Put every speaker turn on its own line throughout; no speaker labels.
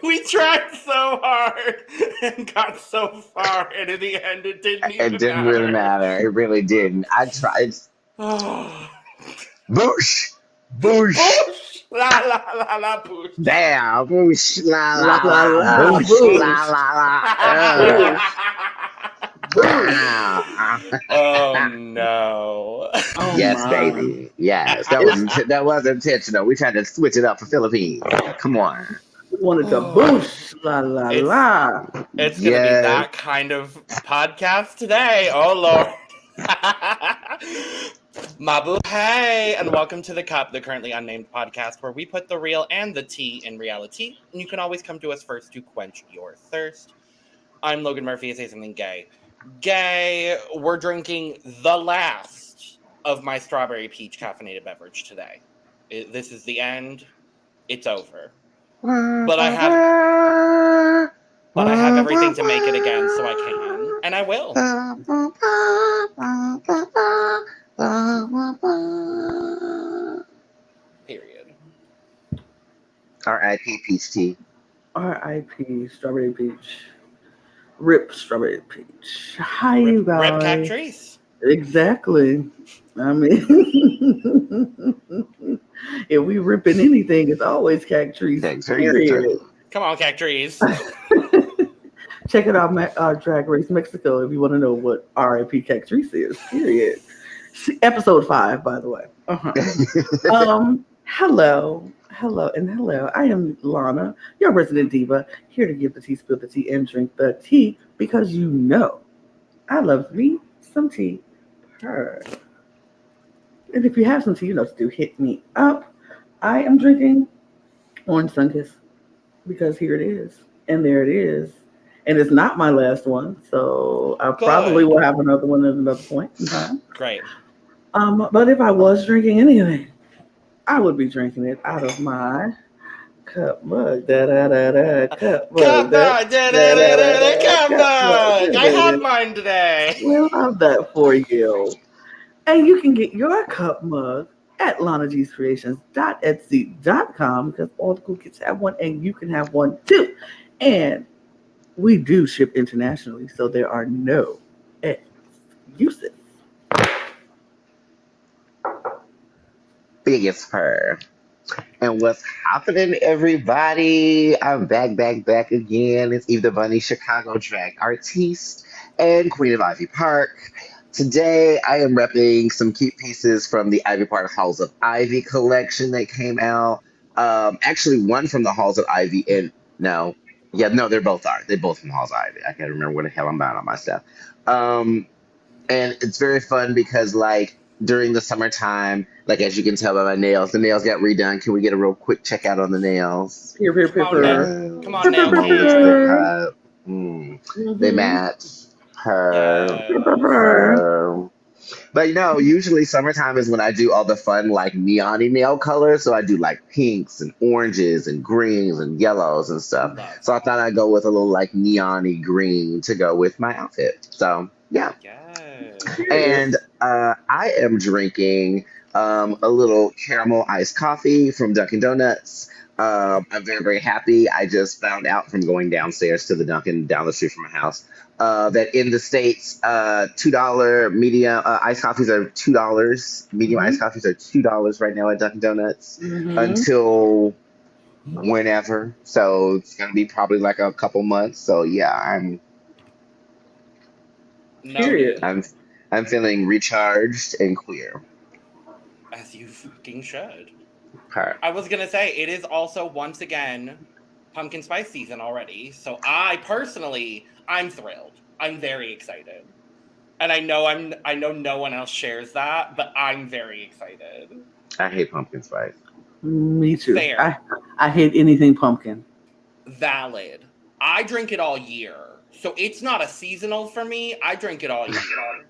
We tried so hard and got so far, and in the end, it didn't even
It didn't really matter. It really didn't. I tried.
Oh.
Boosh! Boosh!
Boosh! La la la la boosh.
Damn! Boosh! La la
La,
la!
la,
Boosh!
boosh.
La la la!
Oh no!
Oh,
Yes,
my.
baby. Yes, that was intentional. We tried to switch it up for Philippines. Come on.
We wanted to boosh. La la
It's-
la.
It's gonna be that kind of podcast today. Oh Lord! Mabu, hey, and welcome to the Cup, the Currently Unnamed Podcast, where we put the real and the tea in reality, and you can always come to us first to quench your thirst. I'm Logan Murphy. Say something gay. Gay. We're drinking the last of my strawberry peach caffeinated beverage today. This is the end. It's over. But I have everything to make it again, so I can, and I will. Period.
R.I.P. Peach Tea.
R.I.P. Strawberry Peach. Rip Strawberry Peach. Hi, you guys.
Rip Cactrice.
Exactly. I mean, if we ripping anything, it's always Cactrice. Period.
Come on, Cactrice.
Check it out, Drag Race Mexico, if you want to know what R.I.P. Cactrice is. Period. Episode 5, by the way. Hello. I am Lana, your resident diva, here to give the tea, spill the tea, and drink the tea because you know I love me some tea. Purr. And if you have some tea, you know what to do. Hit me up. I am drinking Orange Sunkiss because here it is, and there it is. And it's not my last one, so I probably will have another one at another point in time.
Great.
But if I was drinking anything, I would be drinking it out of my cup mug. Cup mug.
Cup mug. I have mine today.
We'll have that for you. And you can get your cup mug at LanaG'sCreations.etsy.com because all the cool kids have one and you can have one too. And we do ship internationally, so there are no excuses.
Biggest purr. And what's happening, everybody? I'm back again. It's Eve the Bunny, Chicago drag artiste, and Queen of Ivy Park. Today, I am repping some cute pieces from the Ivy Park Halls of Ivy collection that came out. Actually, one from the Halls of Ivy, they're both are. They're both from the Halls of Ivy. I can't remember what the hell I'm buying on my stuff. And it's very fun because, during the summertime, as you can tell by my nails, the nails got redone. Can we get a real quick check out on the nails?
Come on, nail
kids. They match. Her. But usually summertime is when I do all the fun neon-y nail colors. So I do pinks and oranges and greens and yellows and stuff. So I thought I'd go with a little neon-y green to go with my outfit. So yeah. And I am drinking a little caramel iced coffee from Dunkin' Donuts. I'm very, very happy. I just found out from going downstairs to the Dunkin' down the street from my house that in the States, $2 medium iced coffees are $2. Medium iced coffees are $2 right now at Dunkin' Donuts until whenever. So it's going to be probably a couple months. So yeah, I'm feeling recharged and queer.
As you fucking should.
Her.
I was gonna say, it is also, once again, pumpkin spice season already. So I'm thrilled. I'm very excited. And I know no one else shares that, but I'm very excited.
I hate pumpkin spice.
Me too.
Fair.
I hate anything pumpkin.
Valid. I drink it all year. So it's not a seasonal for me. I drink it all year.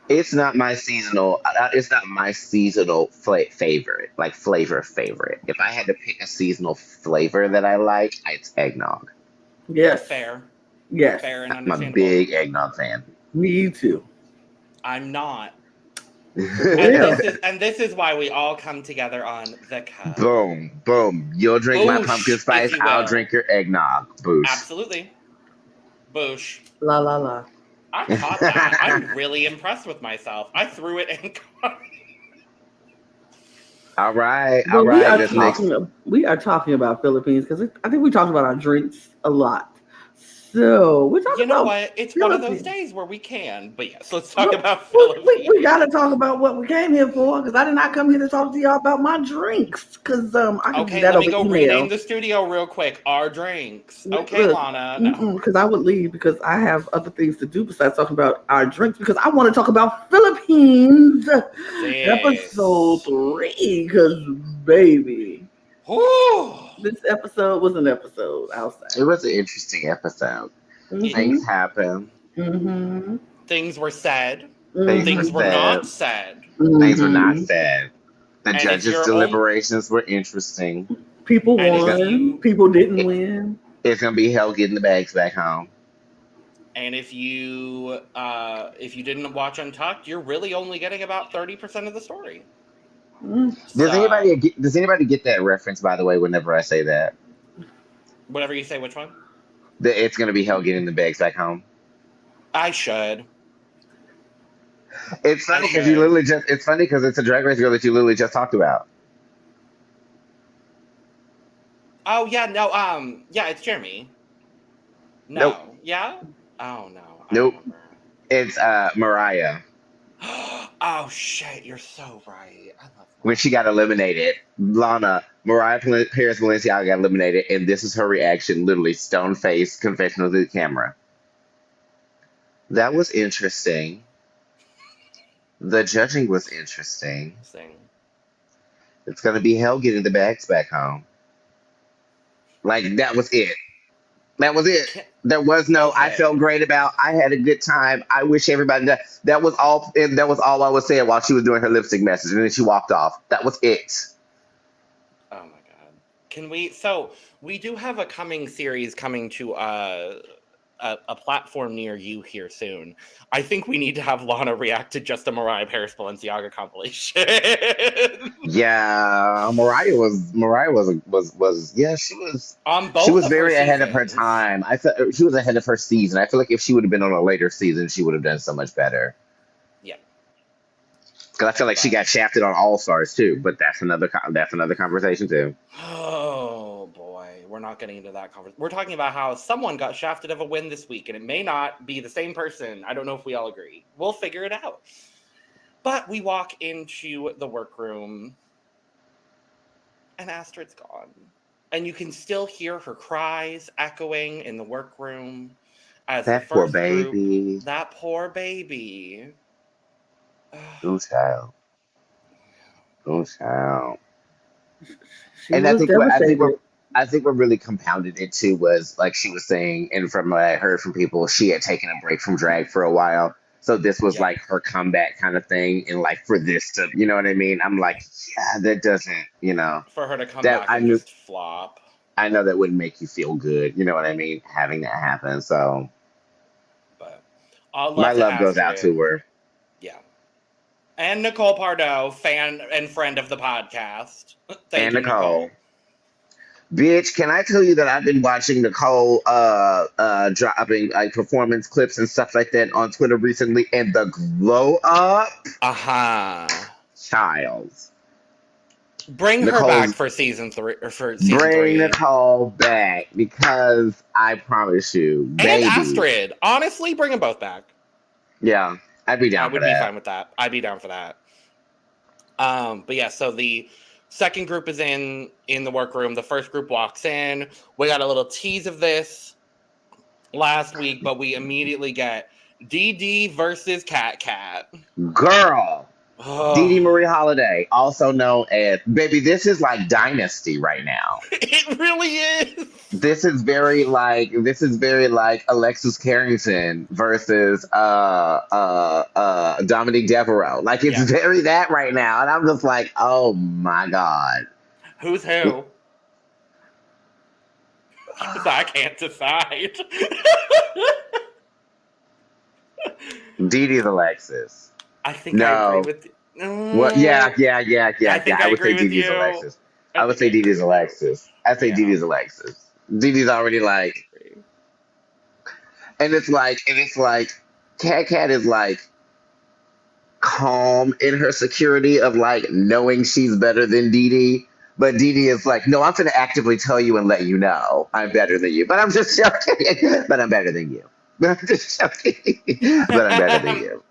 It's not my seasonal. It's not my seasonal favorite, like flavor favorite. If I had to pick a seasonal flavor that I like, it's eggnog.
Yes.
Fair.
Yes.
Fair and
I'm a
understandable.
big eggnog fan.
Me too.
I'm not.
Yeah.
And this is why we all come together on the cup.
Boom, boom. You'll drink my
Boosh,
pumpkin
if
spice.
you
I'll
will.
drink your eggnog. Boosh.
Absolutely. Boosh.
La la la.
I caught that. I'm really impressed with myself. I threw it and caught it.
All right,
But
all right. This next.
we are talking about Philippines because I think we talked about our drinks a lot. So we're talking
You know
about
what? It's one of those days where we can. But yes, let's talk about
Philippines.
Philippines.
We got to talk about what we came here for because I did not come here to talk to y'all about my drinks because I can do that
let me
over
go
email.
rename the studio real quick. Our drinks. Okay,
Look,
Lana. No.
Because I would leave because I have other things to do besides talking about our drinks because I want to talk about Philippines episode 3 because baby.
Whew.
This episode was an episode, I'll say.
It was an interesting episode. Things happen.
Mm-hmm.
Things were said.
Mm-hmm.
Things were not said.
Things were not said. The
And
judges' deliberations were interesting.
People won. People didn't win.
It's gonna be hell getting the bags back home.
And if you didn't watch Untucked, you're really only getting about 30% of the story.
Does anybody get that reference, by the way, whenever I say that?
Whatever you say, which one?
That it's gonna be hell getting the bags back home.
I should.
It's funny because it's funny because it's a Drag Race girl that you literally just talked about.
Oh yeah, no, yeah, it's Jeremy. No.
Nope.
Yeah? Oh no.
Nope. It's Mariah.
Oh shit, you're so right. I love
when she got eliminated. Mariah Paris Balenciaga got eliminated, and this is her reaction, literally stone face, confessional to the camera. That was interesting. The judging was interesting. It's gonna be hell getting the bags back home. Like that was it. That was it. There was no.
Okay.
I felt great about. I had a good time. I wish everybody. That was all. And that was all I was saying while she was doing her lipstick message, and then she walked off. That was it.
Oh my god! Can we? So we do have a coming series coming to a platform near you here soon. I think we need to have Lana react to just a Mariah Paris Balenciaga compilation.
Yeah, Mariah was yeah, she was
on both.
She was very ahead of her time. I felt she was ahead of her season. I feel like if she would have been on a later season, she would have done so much better.
Yeah,
because I feel like she got shafted on All Stars too, but that's another conversation too.
Oh boy, we're not getting into that conversation. We're talking about how someone got shafted of a win this week, and it may not be the same person. I don't know if we all agree. We'll figure it out. But we walk into the workroom, and Astrid's gone. And you can still hear her cries echoing in the workroom. As
that poor baby.
That poor baby.
Oh, child. Oh, child.
And
I think what really compounded it too was, like she was saying, and from what I heard from people, she had taken a break from drag for a while. So this was like her comeback kind of thing. And like for this to, you know what I mean? I'm like, yeah, that doesn't,
For her to come back and just flop.
I know that wouldn't make you feel good. You know what I mean? Having that happen. So.
But
my love goes out to her.
Yeah. And Nicole Pardo, fan and friend of the podcast. Thank you, Nicole.
Bitch, can I tell you that I've been watching Nicole dropping like performance clips and stuff like that on Twitter recently, and the glow up, child.
Bring her back for season 3 or for season 3.
Bring Nicole back because I promise you, baby.
And Astrid, honestly, bring them both back.
Yeah, I'd be down for that.
I would be fine with that. I'd be down for that. But yeah, so the second group is in the workroom. The first group walks in. We got a little tease of this last week, but we immediately get DeeDee versus KatKat.
Girl, DeeDee
Oh,
Marie Holliday, also known as baby. This is like Dynasty right now.
it really is.
This is very like Alexis Carrington versus Dominique Devereaux. Like it's
Yeah.
very that right now. And I'm just like, oh my God.
Who's who? Because I can't decide.
DeeDee's Alexis.
I think I agree
No.
with you.
What yeah.
I think
I
I
would say
agree with
DeeDee's
you.
Alexis.
I
I would
think
say
I agree
DeeDee's
with you.
Alexis. I'd say
Yeah.
DeeDee's Alexis. DeeDee's already like and it's like KatKat is like calm in her security of like knowing she's better than DeeDee. But DeeDee is like, no, I'm going to actively tell you and let you know I'm better than you. But I'm just joking. But I'm better than you. But I'm just joking. But I'm better than you.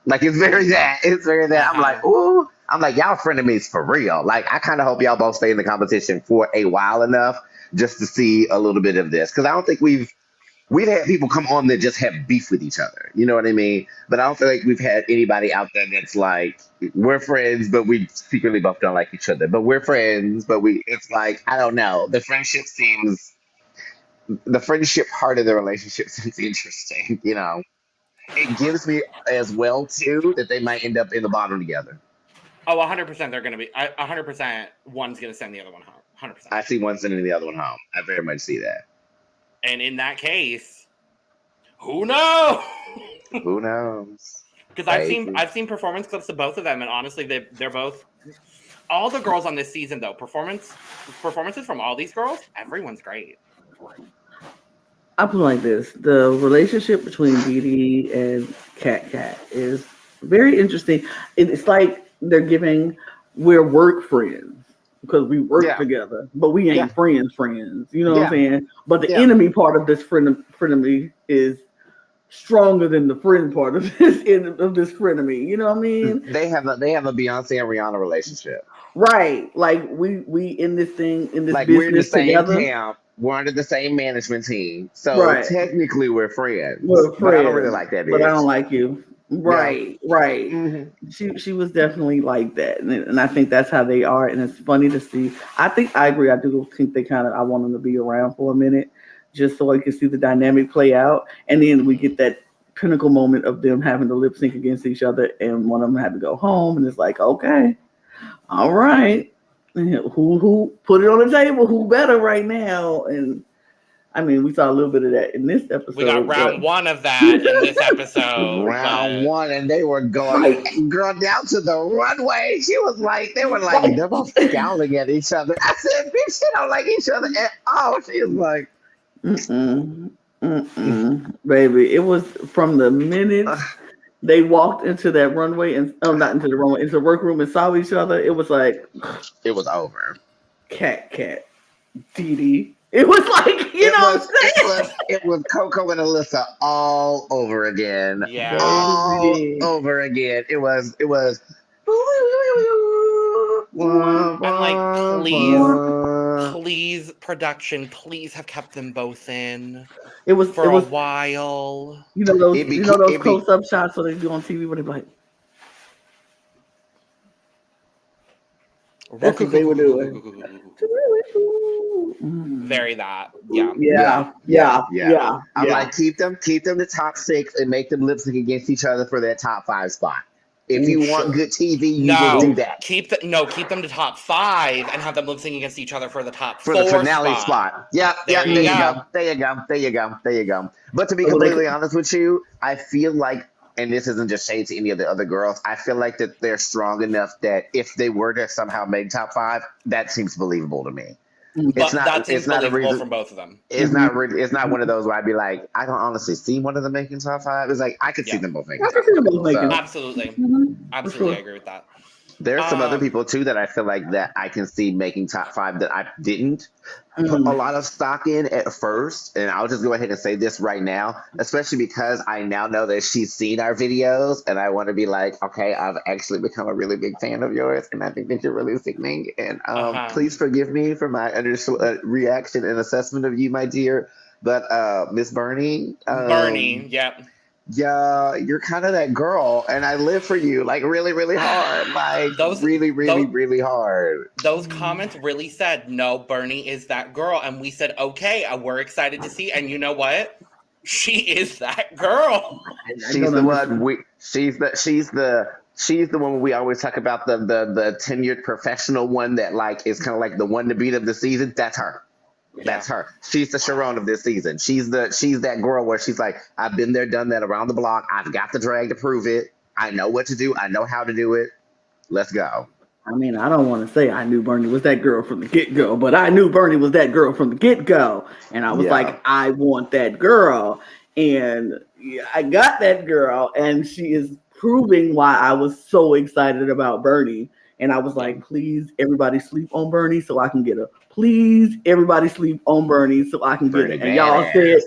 Like, it's very that. It's very that. I'm like, ooh. I'm like, y'all frenemies for real. Like, I kind of hope y'all both stay in the competition for a while enough just to see a little bit of this. Because I don't think we've had people come on that just have beef with each other. You know what I mean? But I don't feel like we've had anybody out there that's like, we're friends, but we secretly both don't like each other. But we're friends, but it's like, I don't know. The friendship part of the relationship seems interesting, you know? It gives me as well, too, that they might end up in the bottom together.
Oh, 100% they're going to be. 100% one's going to send the other one home. 100%.
I see one sending the other one home. I very much see that.
And in that case, who knows?
Who knows?
Because I've seen performance clips of both of them, and honestly, they're both. All the girls on this season, though, performances from all these girls, everyone's great.
I put it like this: the relationship between DeeDee and KatKat is very interesting. It's like they're we're work friends because we work together, but we ain't friends. You know what I'm saying? But the enemy part of this frenemy is stronger than the friend part of this frenemy. You know what I mean?
They have a Beyonce and Rihanna relationship.
Right. Like we in this like
we're in the
business
same
together.
Camp. We're under the same management team. So technically we're friends. But I don't really like that bitch.
But I don't like you. Right. Mm-hmm. She was definitely like that. And I think that's how they are. And it's funny to see. I agree. I do think I want them to be around for a minute just so I can see the dynamic play out. And then we get that pinnacle moment of them having to lip sync against each other and one of them had to go home. And it's like, okay, all right. Who put it on the table? Who better right now? And I mean, we saw a little bit of that in this episode.
We got round one of that in this episode.
round one, and they were going girl down to the runway. She was like, they were like, they're both scowling at each other. I said, bitch, they don't like each other at all. She was like,
baby. It was from the minute they walked into that runway and not into the runway, into the workroom and saw each other. It was like
it was over.
KatKat, DeeDee. It was like, you know what I'm saying?
It was Coco and Alyssa all over again.
Yeah.
All over again. It was
I'm like, please, production, please have kept them both in. It was a while.
You know those close-up shots so they do on TV where they be like, that's what they were doing.
Very that. Yeah.
I'm like, keep them to top 6 and make them lip sync against each other for that top 5 spot. If you want good TV, you will do that.
Keep them to top 5 and have them lip sync against each other for the top 4
for the finale spot. There you go. But to be completely honest with you, I feel like, and this isn't just shade to any of the other girls, I feel like that they're strong enough that if they were to somehow make top 5, that seems believable to me.
It's not a reason from both of them.
It's not one of those where I'd be like, I can honestly see one of them making top 5. It's like I could see them both making top 5.
Absolutely. Absolutely, I agree with that.
There are some other people too that I feel like that I can see making top 5 that I didn't put a lot of stock in at first. And I'll just go ahead and say this right now, especially because I now know that she's seen our videos and I want to be like, okay, I've actually become a really big fan of yours and I think that you're really sickening. And please forgive me for my initial reaction and assessment of you, my dear. But Miss Bernie.
Bernie, yep.
yeah, you're kind of that girl, and I live for you, like really, really hard, like really, really, really hard.
Those comments really said, no, Bernie is that girl. And we said, okay, we're excited to see. And you know what? She is that girl.
She's the one. She's the one we always talk about, the tenured professional one that like is kind of like the one to beat of the season. That's her. That's her. She's the Sharon of this season. She's that girl where she's like, I've been there, done that around the block. I've got the drag to prove it. I know what to do. I know how to do it. Let's go.
I mean, I don't want to say I knew Bernie was that girl from the get-go, but I knew Bernie was that girl from the get-go. And I was like, I want that girl. And I got that girl. And she is proving why I was so excited about Bernie. And I was like, please, everybody sleep on Bernie so I can get her. Please, everybody sleep on Bernie so I can get it. And y'all said,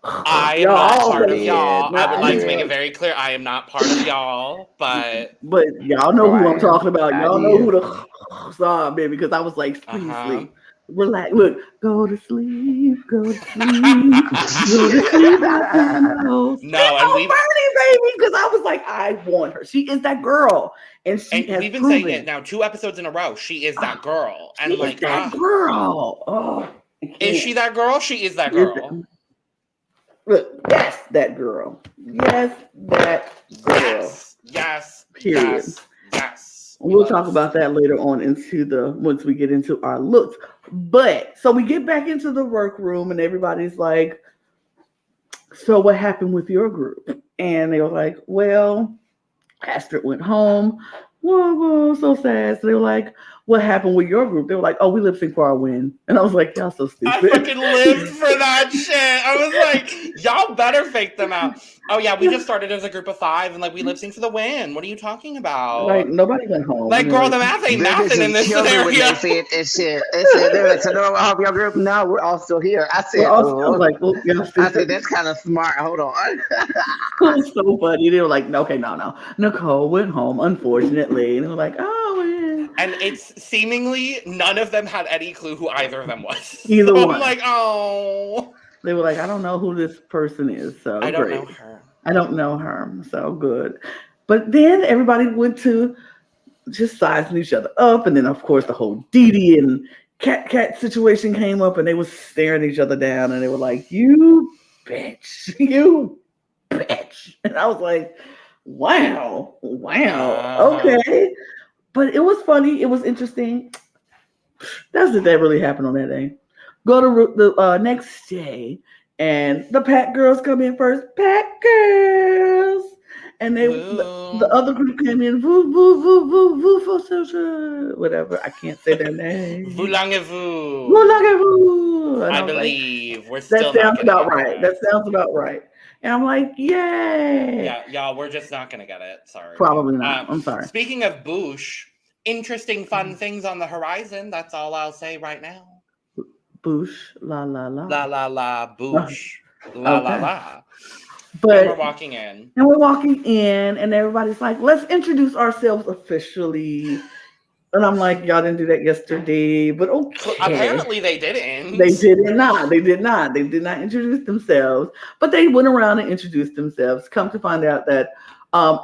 I am not part of y'all. I would like to make it very clear, I am not part of y'all, but
y'all know who I'm talking about. Y'all know who the song, baby, because I was like, please sleep. Relax. Look, go to sleep. Go to sleep. Go to sleep. No, and we Bernie, baby, because I was like, I want her. She is that girl, and we've
been saying it now 2 episodes in a row. She is that girl, and
like that girl. Oh,
is she that girl? She is that girl.
Look, yes, that girl. Yes, that girl.
Yes.
Period.
Yes.
We'll talk about that later on once we get into our looks. But so we get back into the workroom and everybody's like, so what happened with your group? And they were like, well, Astrid went home. Whoa, so sad. So they were like, what happened with your group? They were like, oh, we lip sync for our win. And I was like, y'all so stupid.
I fucking lived for that shit. I was like, y'all better fake them out. Oh yeah, we just started as a group of 5 and like we lip sync for the win. What are you talking about?
Like nobody went home.
Like, girl, the math ain't nothing in this scenario.
When they said it's shit. They're like, so no, I hope your group. No, we're all still here. I said, I said that's kind of smart. Hold on.
It was so funny. They were like, okay, no. Nicole went home, unfortunately. And they were like, oh, yeah.
And it's seemingly none of them had any clue who either of them was.
Either one.
I'm like, oh.
They were like, I don't know who this person is. So
I don't know her.
I don't know her. So good. But then everybody went to just sizing each other up. And then, of course, the whole DeeDee and KatKat situation came up and they were staring each other down. And they were like, you bitch. You bitch. And I was like, wow. Okay. But it was funny. It was interesting. That's it. That really happened on that day. Go to the next day, and the Pack girls come in first. Pack girls, and the other group came in. Whatever. I can't say their name.
Voulangez-vous. I believe we're still.
That sounds about right. That sounds about right. And I'm like, yay.
Yeah, y'all, we're just not gonna get it. Sorry.
Probably not. I'm sorry.
Speaking of Boosh, interesting, fun things on the horizon. That's all I'll say right now.
Boosh, la la la.
La la la, Boosh. La la la.
But
we're walking in.
And everybody's like, let's introduce ourselves officially. And I'm like, y'all didn't do that yesterday, but okay.
Apparently they didn't.
They did not. They did not introduce themselves, but they went around and introduced themselves. Come to find out that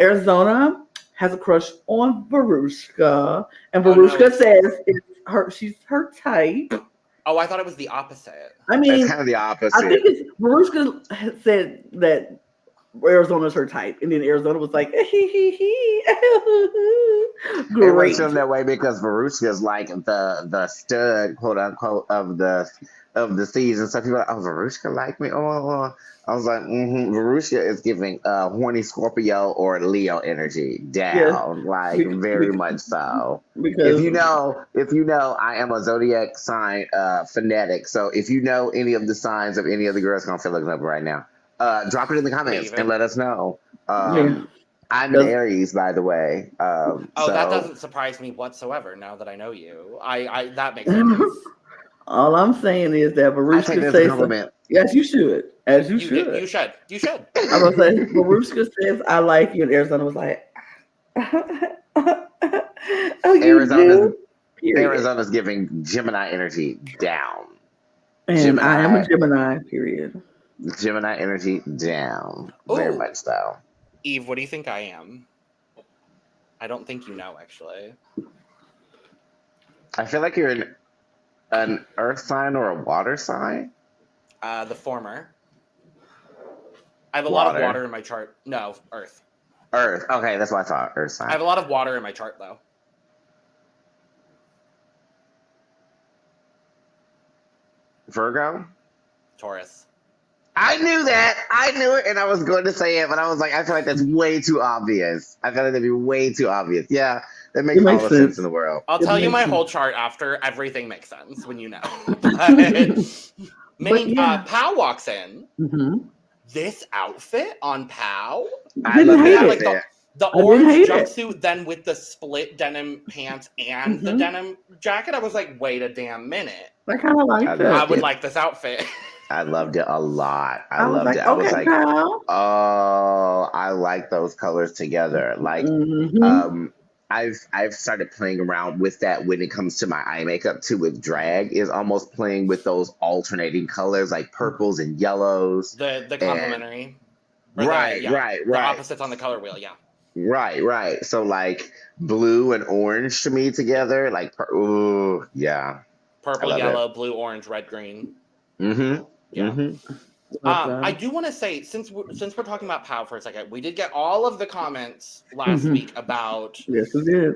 Arizona has a crush on Veruschka, and Veruschka says she's her type.
Oh, I thought it was the opposite.
I mean,
it's kind of the opposite.
I think Veruschka said that Arizona's her type, and then Arizona was like,
great. It was feeling that way because Veruschka is like the stud, quote unquote, of the season. So people are like, oh, Veruschka like me. Oh, I was like, Veruschka is giving horny Scorpio or Leo energy down, very much so. Because if you know, I am a zodiac sign fanatic. So if you know any of the signs of any of the girls, I'm looking up right now. Drop it in the comments and let us know. I'm an Aries, by the way.
That doesn't surprise me whatsoever. Now that I know you, I that makes sense.
All I'm saying is that Veruschka says, yes, you should. As you should.
You should.
I was like, Veruschka says, I like you. And Arizona was like,
Arizona's giving Gemini energy down.
And Gemini. I am a Gemini, period.
Gemini energy down. Very
Ooh.
much so.
Eve, what do you think I am? I don't think you know, actually.
I feel like you're an earth sign or a water sign.
The former. I have a lot of water in my chart. No, earth.
Earth. Okay, that's what I thought. Earth sign.
I have a lot of water in my chart, though.
Virgo?
Taurus.
I knew that. I knew it, and I was going to say it, but I was like, I feel like that's way too obvious. I feel like that'd be way too obvious. Yeah, that makes all the sense in the world.
I'll tell you my whole chart after. Everything makes sense when you know. Pow walks in.
Mm-hmm.
This outfit on Pow.
I love it.
Like the orange jumpsuit, then with the split denim pants and the denim jacket. I was like, wait a damn minute.
I kind of like that.
I would like this outfit.
I loved it a lot. I
loved
it. I was like, oh, I like those colors together. Like, I've started playing around with that when it comes to my eye makeup too. With drag, is almost playing with those alternating colors, like purples and yellows.
The complementary.
Right.
The opposites on the color wheel. Yeah.
Right. So like blue and orange to me together, like ooh, yeah.
Purple, yellow, blue, orange, red, green.
Mm-hmm.
Yeah. Mm-hmm. I do want to say, since we're talking about Pow for a second, we did get all of the comments last week about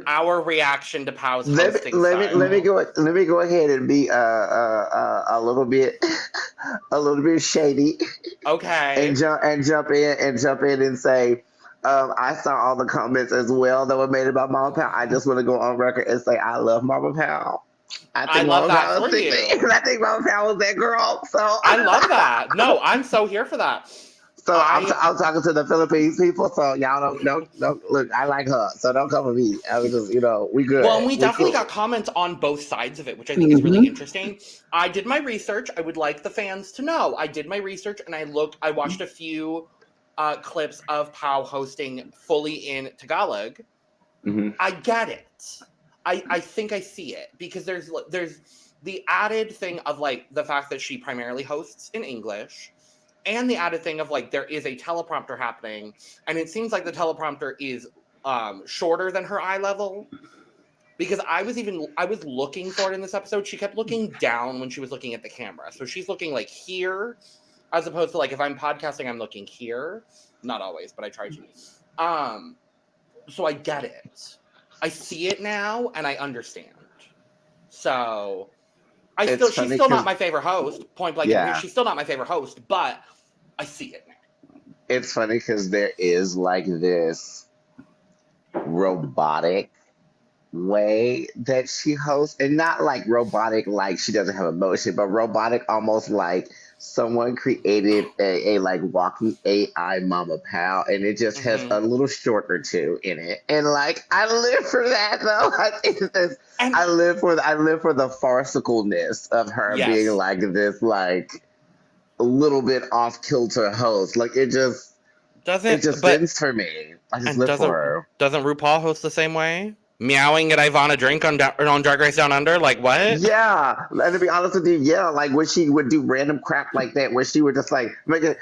our reaction to Pow's hosting style.
Let me go ahead and be a little bit shady.
Okay.
And jump in and say, I saw all the comments as well that were made about Mama Pow. I just want to go on record and say I love Mama Pow.
I love that for you.
I think Mama Pow was that girl. So
I love that. No, I'm so here for that.
So I'm talking to the Philippines people. So y'all don't look. I like her. So don't come for me. I was just we good.
Well, and we definitely got comments on both sides of it, which I think is really interesting. I did my research. I would like the fans to know. I did my research and I watched a few clips of Pow hosting fully in Tagalog.
Mm-hmm.
I get it. I think I see it because there's the added thing of like the fact that she primarily hosts in English and the added thing of like there is a teleprompter happening and it seems like the teleprompter is shorter than her eye level because I was looking for it in this episode. She kept looking down when she was looking at the camera. So she's looking like here as opposed to like if I'm podcasting, I'm looking here. Not always, but I try to. So I get it. I see it now, and I understand. So, she's still not my favorite host. Point blank, she's still not my favorite host, but I see it now.
It's funny because there is like this robotic way that she hosts, and not like robotic like she doesn't have emotion, but robotic almost like someone created a like walking AI Mama Pow, and it just has a little short or two in it, and like I live for that though. I live for the farcicalness of her being like this like a little bit off kilter host. Like it just fits for me. I just live for her.
Doesn't RuPaul host the same way? Meowing at Ivana Drink on Drag Race Down Under? Like, what?
Yeah. And to be honest with you, like when she would do random crap like that, where she would just like make it,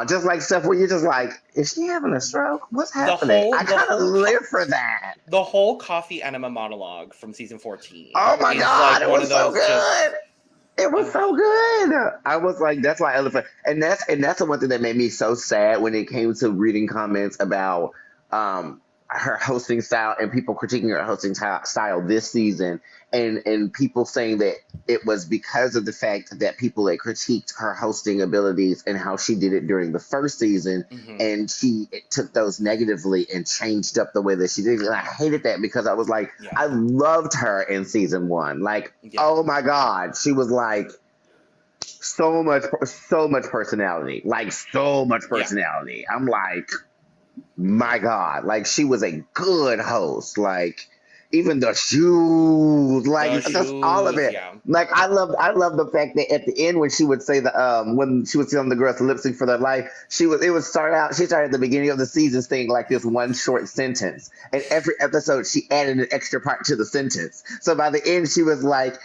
just like stuff where you're just like, is she having a stroke? What's happening? I kind of live for that.
The whole coffee enema monologue from season 14.
Oh my God, it was so good. It was so good. I was like, that's why I live for it. And that's the one thing that made me so sad when it came to reading comments about her hosting style and people critiquing her hosting style this season, and people saying that it was because of the fact that people had critiqued her hosting abilities and how she did it during the first season, and she took those negatively and changed up the way that she did it. And I hated that because I was like, I loved her in season 1. Like, oh my God, she was like so much personality, like so much personality. I'm like, my God, like she was a good host. Like even the shoes, like just all of it.
Yeah.
Like I love the fact that at the end when she would say when she was telling the girls to lip sync for their life, she started at the beginning of the season saying like this one short sentence, and every episode she added an extra part to the sentence. So by the end she was like,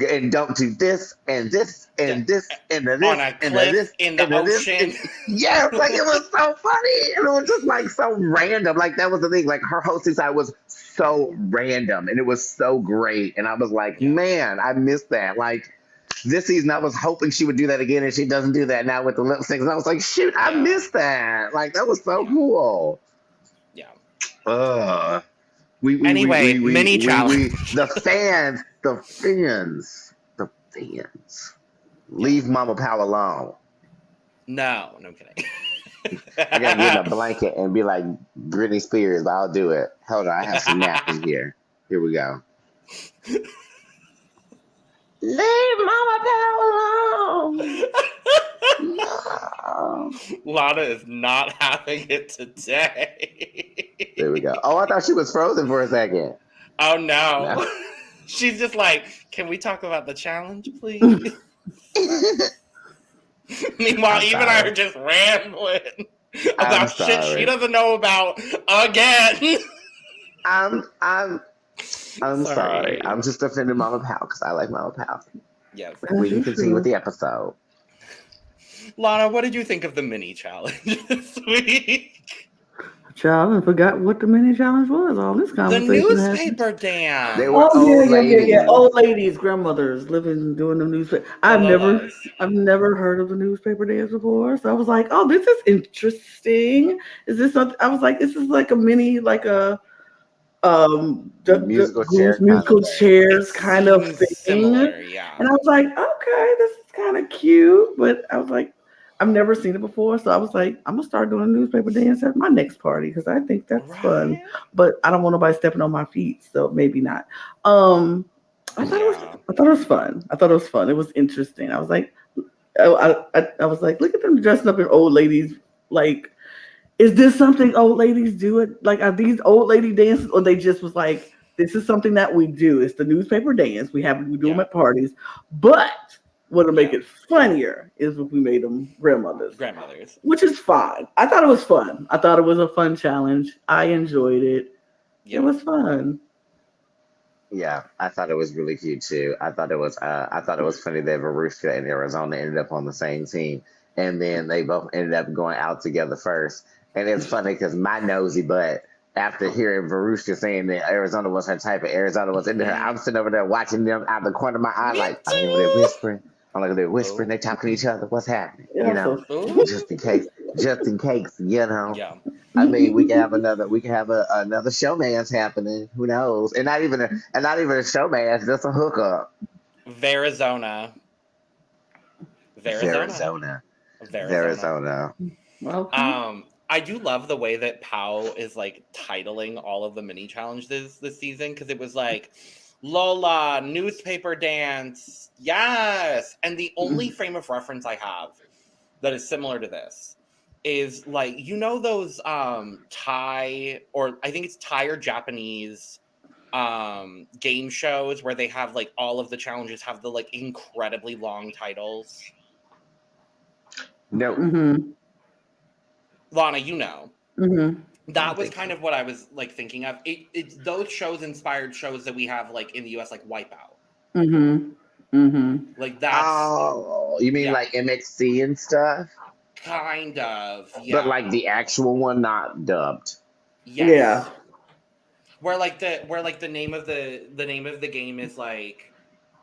and don't do this and this and this and this
on a
and
cliff
this
in the
and this.
ocean.
Yeah, like it was so funny, and it was just like so random. Like that was the thing. Like her hosting side was so random, and it was so great. And I was like, man, I missed that. Like this season, I was hoping she would do that again, and she doesn't do that now with the lip syncs. And I was like, shoot, I missed that. Like that was so cool.
Yeah.
Anyway,
mini challenge.
The fans. Leave Mama Pow alone.
No, I'm kidding.
I gotta get a blanket and be like Britney Spears, but I'll do it. Hold on, I have some napkins here. Here we go. Leave Mama Pow alone. No.
Lana is not having it today.
There we go. Oh, I thought she was frozen for a second.
Oh no. She's just like, can we talk about the challenge, please? Meanwhile, even I are just rambling about shit she doesn't know about again.
I'm sorry. I'm just defending Mama Pow because I like Mama Pow.
Yes.
We can continue with the episode.
Lana, what did you think of the mini challenge this week?
Child, I forgot what the mini challenge was. All this conversation.
The newspaper dance.
They were old ladies.
Old ladies, grandmothers living doing the newspaper. I've never heard of the newspaper dance before. So I was like, oh, this is interesting. Is this something? I was like, this is like a mini, like a musical chairs kind of thing.
Similar, yeah.
And I was like, okay, this is kind of cute. But I was like, I've never seen it before, so I was like, I'm gonna start doing a newspaper dance at my next party because I think that's fun. But I don't want nobody stepping on my feet, so maybe not. I thought it was fun. I thought it was fun. It was interesting. I was like, I was like, look at them dressing up in old ladies. Like, is this something old ladies do? It like are these old lady dances, or they just was like, this is something that we do. It's the newspaper dance. We do them at parties, but what'll make it funnier is if we made them grandmothers, which is fine. I thought it was fun. I thought it was a fun challenge. I enjoyed it. It was fun.
Yeah, I thought it was really cute too. I thought it was funny that Veruschka and Arizona ended up on the same team, and then they both ended up going out together first. And it's funny because my nosy butt, after hearing Veruschka saying that Arizona was her type and Arizona was into her, I'm sitting over there watching them out the corner of my eye, like I mean, they're whispering. I'm like, they're whispering, they're talking to each other. What's happening? You know, just in case, you know.
Yeah.
I mean, we can have another showman's happening. Who knows? And not even a showman's, just a hookup.
Veruschka.
Well,
I do love the way that Pow is like titling all of the mini challenges this season because it was like Lola, newspaper dance, yes. And the only frame of reference I have that is similar to this is like, you know, those Thai, or I think it's Thai or Japanese game shows where they have like all of the challenges have the like incredibly long titles.
No.
Mm-hmm.
Lana, you know.
Mm-hmm.
That was kind of what I was like thinking of. It's those shows inspired shows that we have like in the US, like Wipeout.
Mm-hmm. Mm-hmm.
Like that's.
Oh, you mean like MXC and stuff?
Kind of, yeah.
But like the actual one, not dubbed.
Yes.
Yeah.
Where the name of the game is like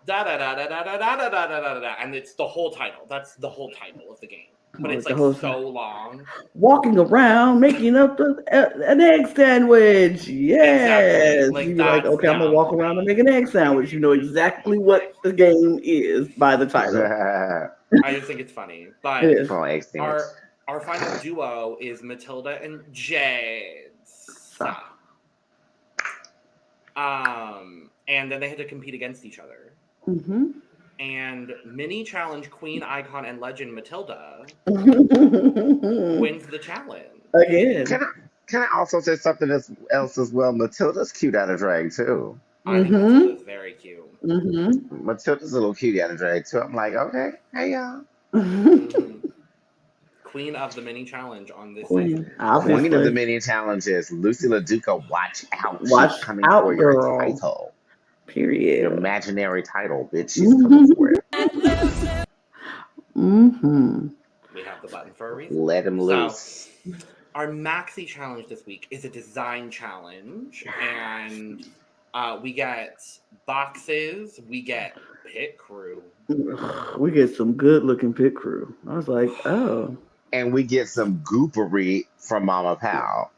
da da da da da da da da da da da, and it's the whole title. That's the whole title of the game. But it's like so long.
Walking around, making up an egg sandwich. Yes.
Exactly.
You're like, okay, I'm going to walk around and make an egg sandwich. You know exactly what the game is by the title.
I just think it's funny. But our final duo is Matilduh and Jade. And then they had to compete against each other.
Mm-hmm.
And mini challenge queen, icon, and legend Matilduh wins the challenge
again.
Can I also say something else as well? Matilda's cute out of drag too.
I think Matilda's very cute.
Matilda's a little cutie out of drag too. I'm like, okay, hey y'all.
Queen of the mini challenge on this
Queen.
season.
Queen of the mini challenges. Lucy LaDuca, watch out.
Watch
She's coming
out,
for
girl.
your title.
Period.
Your imaginary title, bitch. She's coming for it.
We have the button for a reason.
Let him loose.
Our maxi challenge this week is a design challenge, and we get boxes, we get pit crew.
We get some good looking pit crew. I was like, oh.
And we get some goopery from Mama Pal.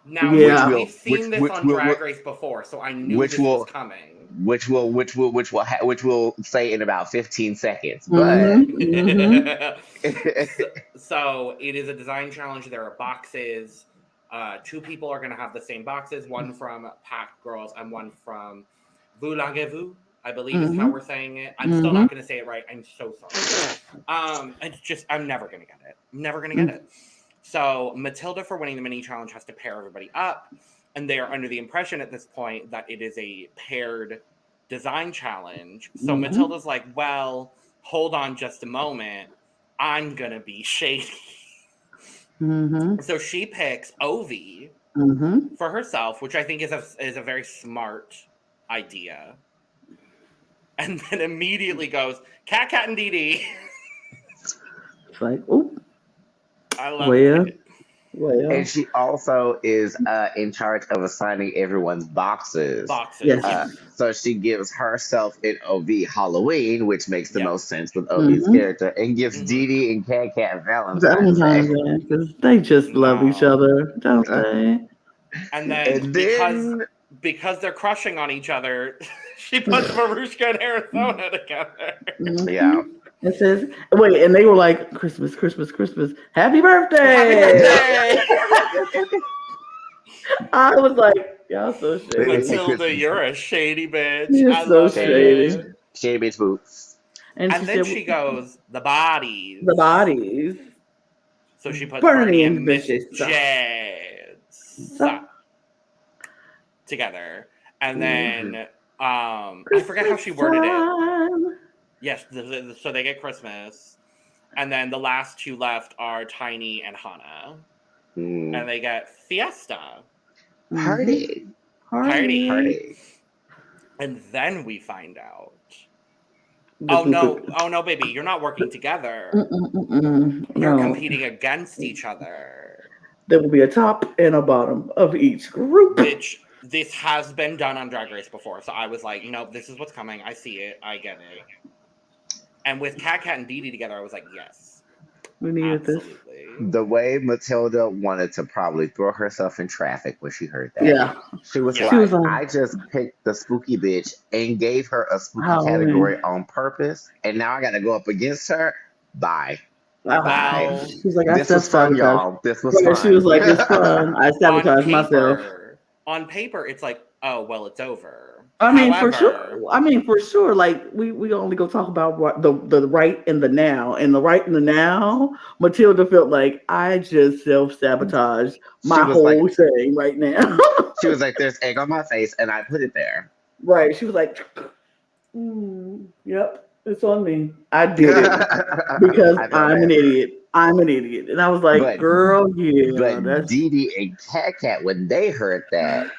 Now, we've seen this on Drag Race before, so I knew this was coming.
Which we'll say in about 15 seconds. But
so it is a design challenge. There are boxes. 2 people are going to have the same boxes. One from Pack Girls and one from Vous Langez-Vous, I believe is how we're saying it. I'm still not going to say it right. I'm so sorry. It's just, I'm never going to get it. I'm never going to get it. So Matilda, for winning the mini challenge, has to pair everybody up. And they are under the impression at this point that it is a paired design challenge. So Matilda's like, well, hold on just a moment. I'm going to be shady. So she picks OV for herself, which I think is a very smart idea. And then immediately goes, KatKat and DeeDee.
It's like, oh.
I love it.
Well.
And she also is in charge of assigning everyone's boxes.
Yes.
So she gives herself an OV Halloween, which makes the most sense with OV's character, and gives DeeDee and KatKat Valentine's Day.
Because they just love each other, don't they?
And then because they're crushing on each other, she puts Veruschka and Arizona together.
Yeah.
It says, wait, and they were like, Christmas, Christmas, Christmas, happy birthday! I was like, y'all so shady.
Matilda, you're a shady bitch.
You're so shady.
Shady bitch boots.
And then she goes, the bodies.
The bodies.
So she puts Brandy and Miss Jade together. And then, I forget how she worded it. Yes, so they get Christmas. And then the last 2 left are Tiny and Hana. And they get Fiesta.
Party.
And then we find out. Oh no, baby, you're not working together. You're competing against each other.
There will be a top and a bottom of each group.
Which this has been done on Drag Race before. So I was like, this is what's coming. I see it. I get it. And with KatKat and DeeDee together, I was like, yes.
We needed this.
The way Matilda wanted to probably throw herself in traffic when she heard that.
Yeah.
She was like, I just picked the spooky bitch and gave her a spooky category on purpose. And now I got to go up against her. Bye.
Bye. She was like,
this was fun, y'all. This was fun.
She was like, it's fun. I sabotaged myself.
On paper, it's like, oh, well, it's over.
For sure. Like we only go talk about what the right and the now. And the right and the now, Matilda felt like I just self-sabotaged my whole thing right now.
She was like, there's egg on my face and I put it there.
Right. She was like, yep, it's on me. I did it because I'm an idiot. And I was like, girl, yeah.
But DeeDee and KatKat, when they heard that,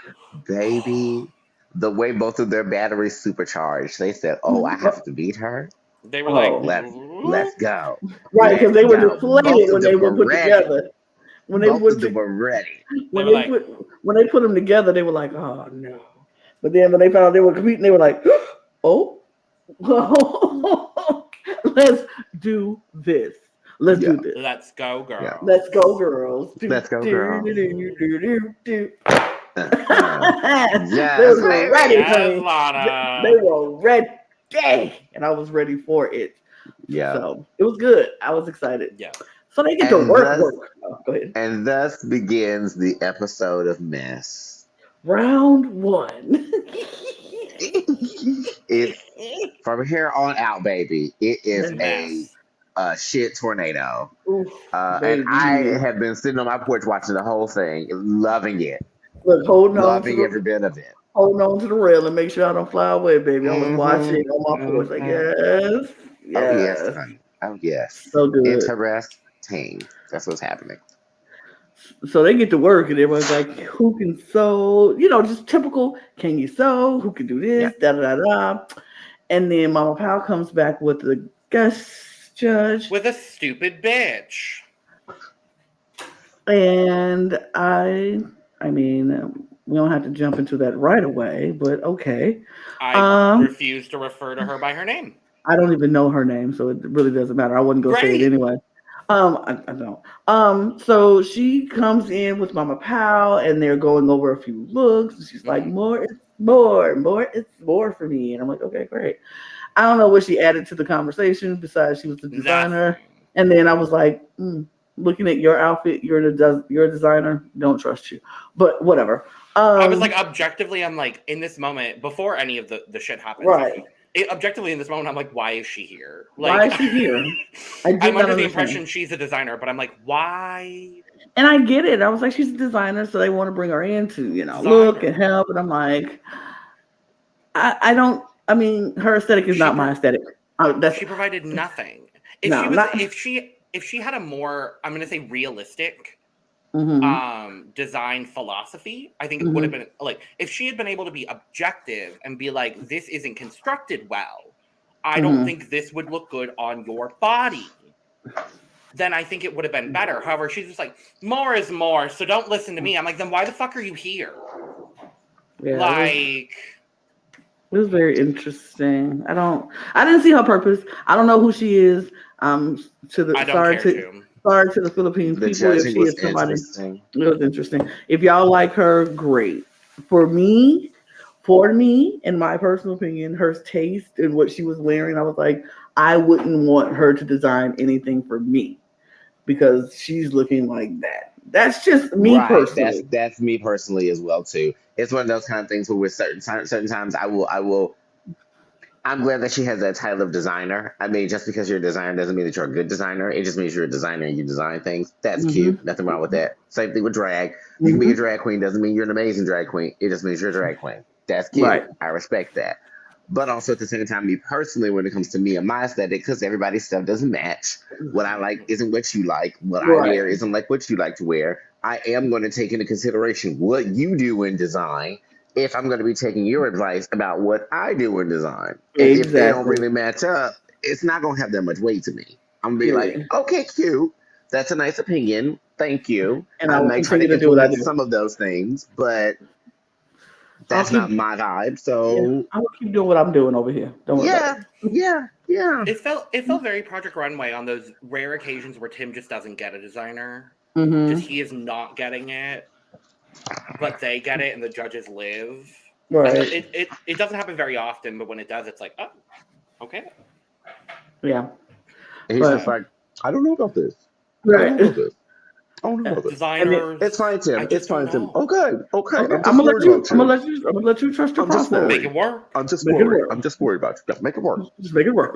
baby, the way both of their batteries supercharged, they said, oh, I have to beat her.
They were like,
let's go.
Right, because they were deflated when they were put together.
When they were ready.
When they put them together, they were like, oh, no. But then when they found out they were competing, they were like, oh, let's do this. Let's do this.
Let's go, girls.
Yeah. Let's go, girls.
Let's go, girls.
They were ready,
Lana.
They were ready, and I was ready for it.
Yeah.
So it was good. I was excited.
Yeah.
So they get to work. Oh, go ahead.
And thus begins the episode of Mess.
Round 1.
From here on out, baby, it is a a shit tornado.
Oof,
And I
baby.
have been sitting on my porch watching the whole thing, loving it,
Look,
loving every bit of it.
holding on to the rail and make sure I don't fly away, baby. I was watching
Mm-hmm,
on my porch, like,
mm-hmm.
yes,
Oh yes,
yes,
honey. Oh yes.
so good.
Interesting. That's what's happening.
So they get to work, and everyone's like, who can sew? You know, just typical. Can you sew? Who can do
Yeah.
this? Da da da da. And then Mama Powell comes back with the guest judge.
With a stupid bitch.
And I mean, we don't have to jump into that right away, but okay.
I refuse to refer to her by her name.
I don't even know her name, so it really doesn't matter. I wouldn't go say it anyway. I don't. So she comes in with Mama Powell, and they're going over a few looks. And she's like, more is more it's more for me. And I'm like, okay, great. I don't know what she added to the conversation besides she was the designer.
Nothing.
And then I was like, looking at your outfit, you're a designer. Don't trust you, but whatever.
I was like, objectively, I'm like, in this moment, before any of the shit happens,
right?
Objectively, in this moment, I'm like, why is she here?
Like, why is she here?
I'm under the impression she's a designer, but I'm like, why?
And I get it. I was like, she's a designer, so they want to bring her in to, look and help. And I'm like, I don't. I mean, her aesthetic is not my aesthetic.
She provided nothing. If she had a more, I'm going to say, realistic design philosophy, I think it would have been like, if she had been able to be objective and be like, this isn't constructed well, I don't think this would look good on your body, then I think it would have been better. However, she's just like, more is more, so don't listen to me. I'm like, then why the fuck are you here?
Yeah, it was very interesting. I didn't see her purpose. I don't know who she is. Sorry to the Philippines people if she is somebody. It was interesting. If y'all like her, great. For me, in my personal opinion, her taste and what she was wearing, I was like, I wouldn't want her to design anything for me because she's looking like that. That's just me personally.
That's me personally as well too. It's one of those kind of things where with certain times I will. I'm glad that she has that title of designer. I mean, just because you're a designer doesn't mean that you're a good designer. It just means you're a designer and you design things. That's cute. Nothing wrong with that. Same thing with drag. You can be a drag queen. Doesn't mean you're an amazing drag queen. It just means you're a drag queen. That's cute. Right. I respect that. But also at the same time, me personally, when it comes to me and my aesthetic, because everybody's stuff doesn't match. What I like isn't what you like. What I wear isn't like what you like to wear. I am going to take into consideration what you do in design if I'm going to be taking your advice about what I do in design. And if they don't really match up, it's not going to have that much weight to me. I'm going to be like, okay, cute. That's a nice opinion. Thank you. And I may try to implement some of those things, but that's not my vibe. So
I will keep doing what I'm doing over here. Don't worry about it.
Yeah.
It felt very Project Runway on those rare occasions where Tim just doesn't get a designer. Just he is not getting it. But they get it, and the judges live.
Right.
It doesn't happen very often, but when it does, it's like, oh, okay.
Yeah.
And he's just like, I don't know about this.
Right.
I don't know about this.
Designers.
It's fine, Tim. It's fine, Tim. Okay.
I'm gonna let you trust your process.
Make it work.
I'm just worried about you. Make it work.
Just make it work.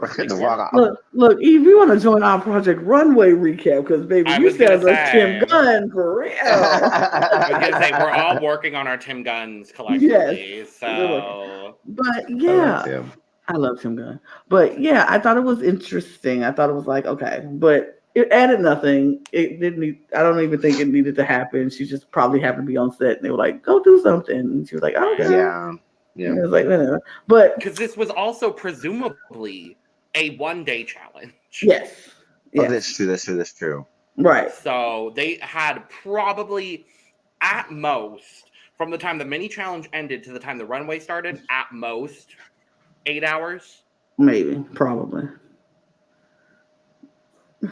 Look, if you want to join our Project Runway recap, because baby, you sound like Tim Gunn for real.
I was gonna say we're all working on our Tim Guns collectively. Yes. So,
but yeah, I love Tim Gunn. But yeah, I thought it was interesting. I thought it was like okay, but. It added nothing. It didn't need, I don't even think it needed to happen. She just probably happened to be on set and they were like, go do something. And she was like, oh, okay.
Yeah.
And it was like, no. But
because this was also presumably a one-day challenge.
Yes.
Oh, that's true.
Right.
So they had probably at most, from the time the mini challenge ended to the time the runway started, at most 8 hours.
Maybe, probably.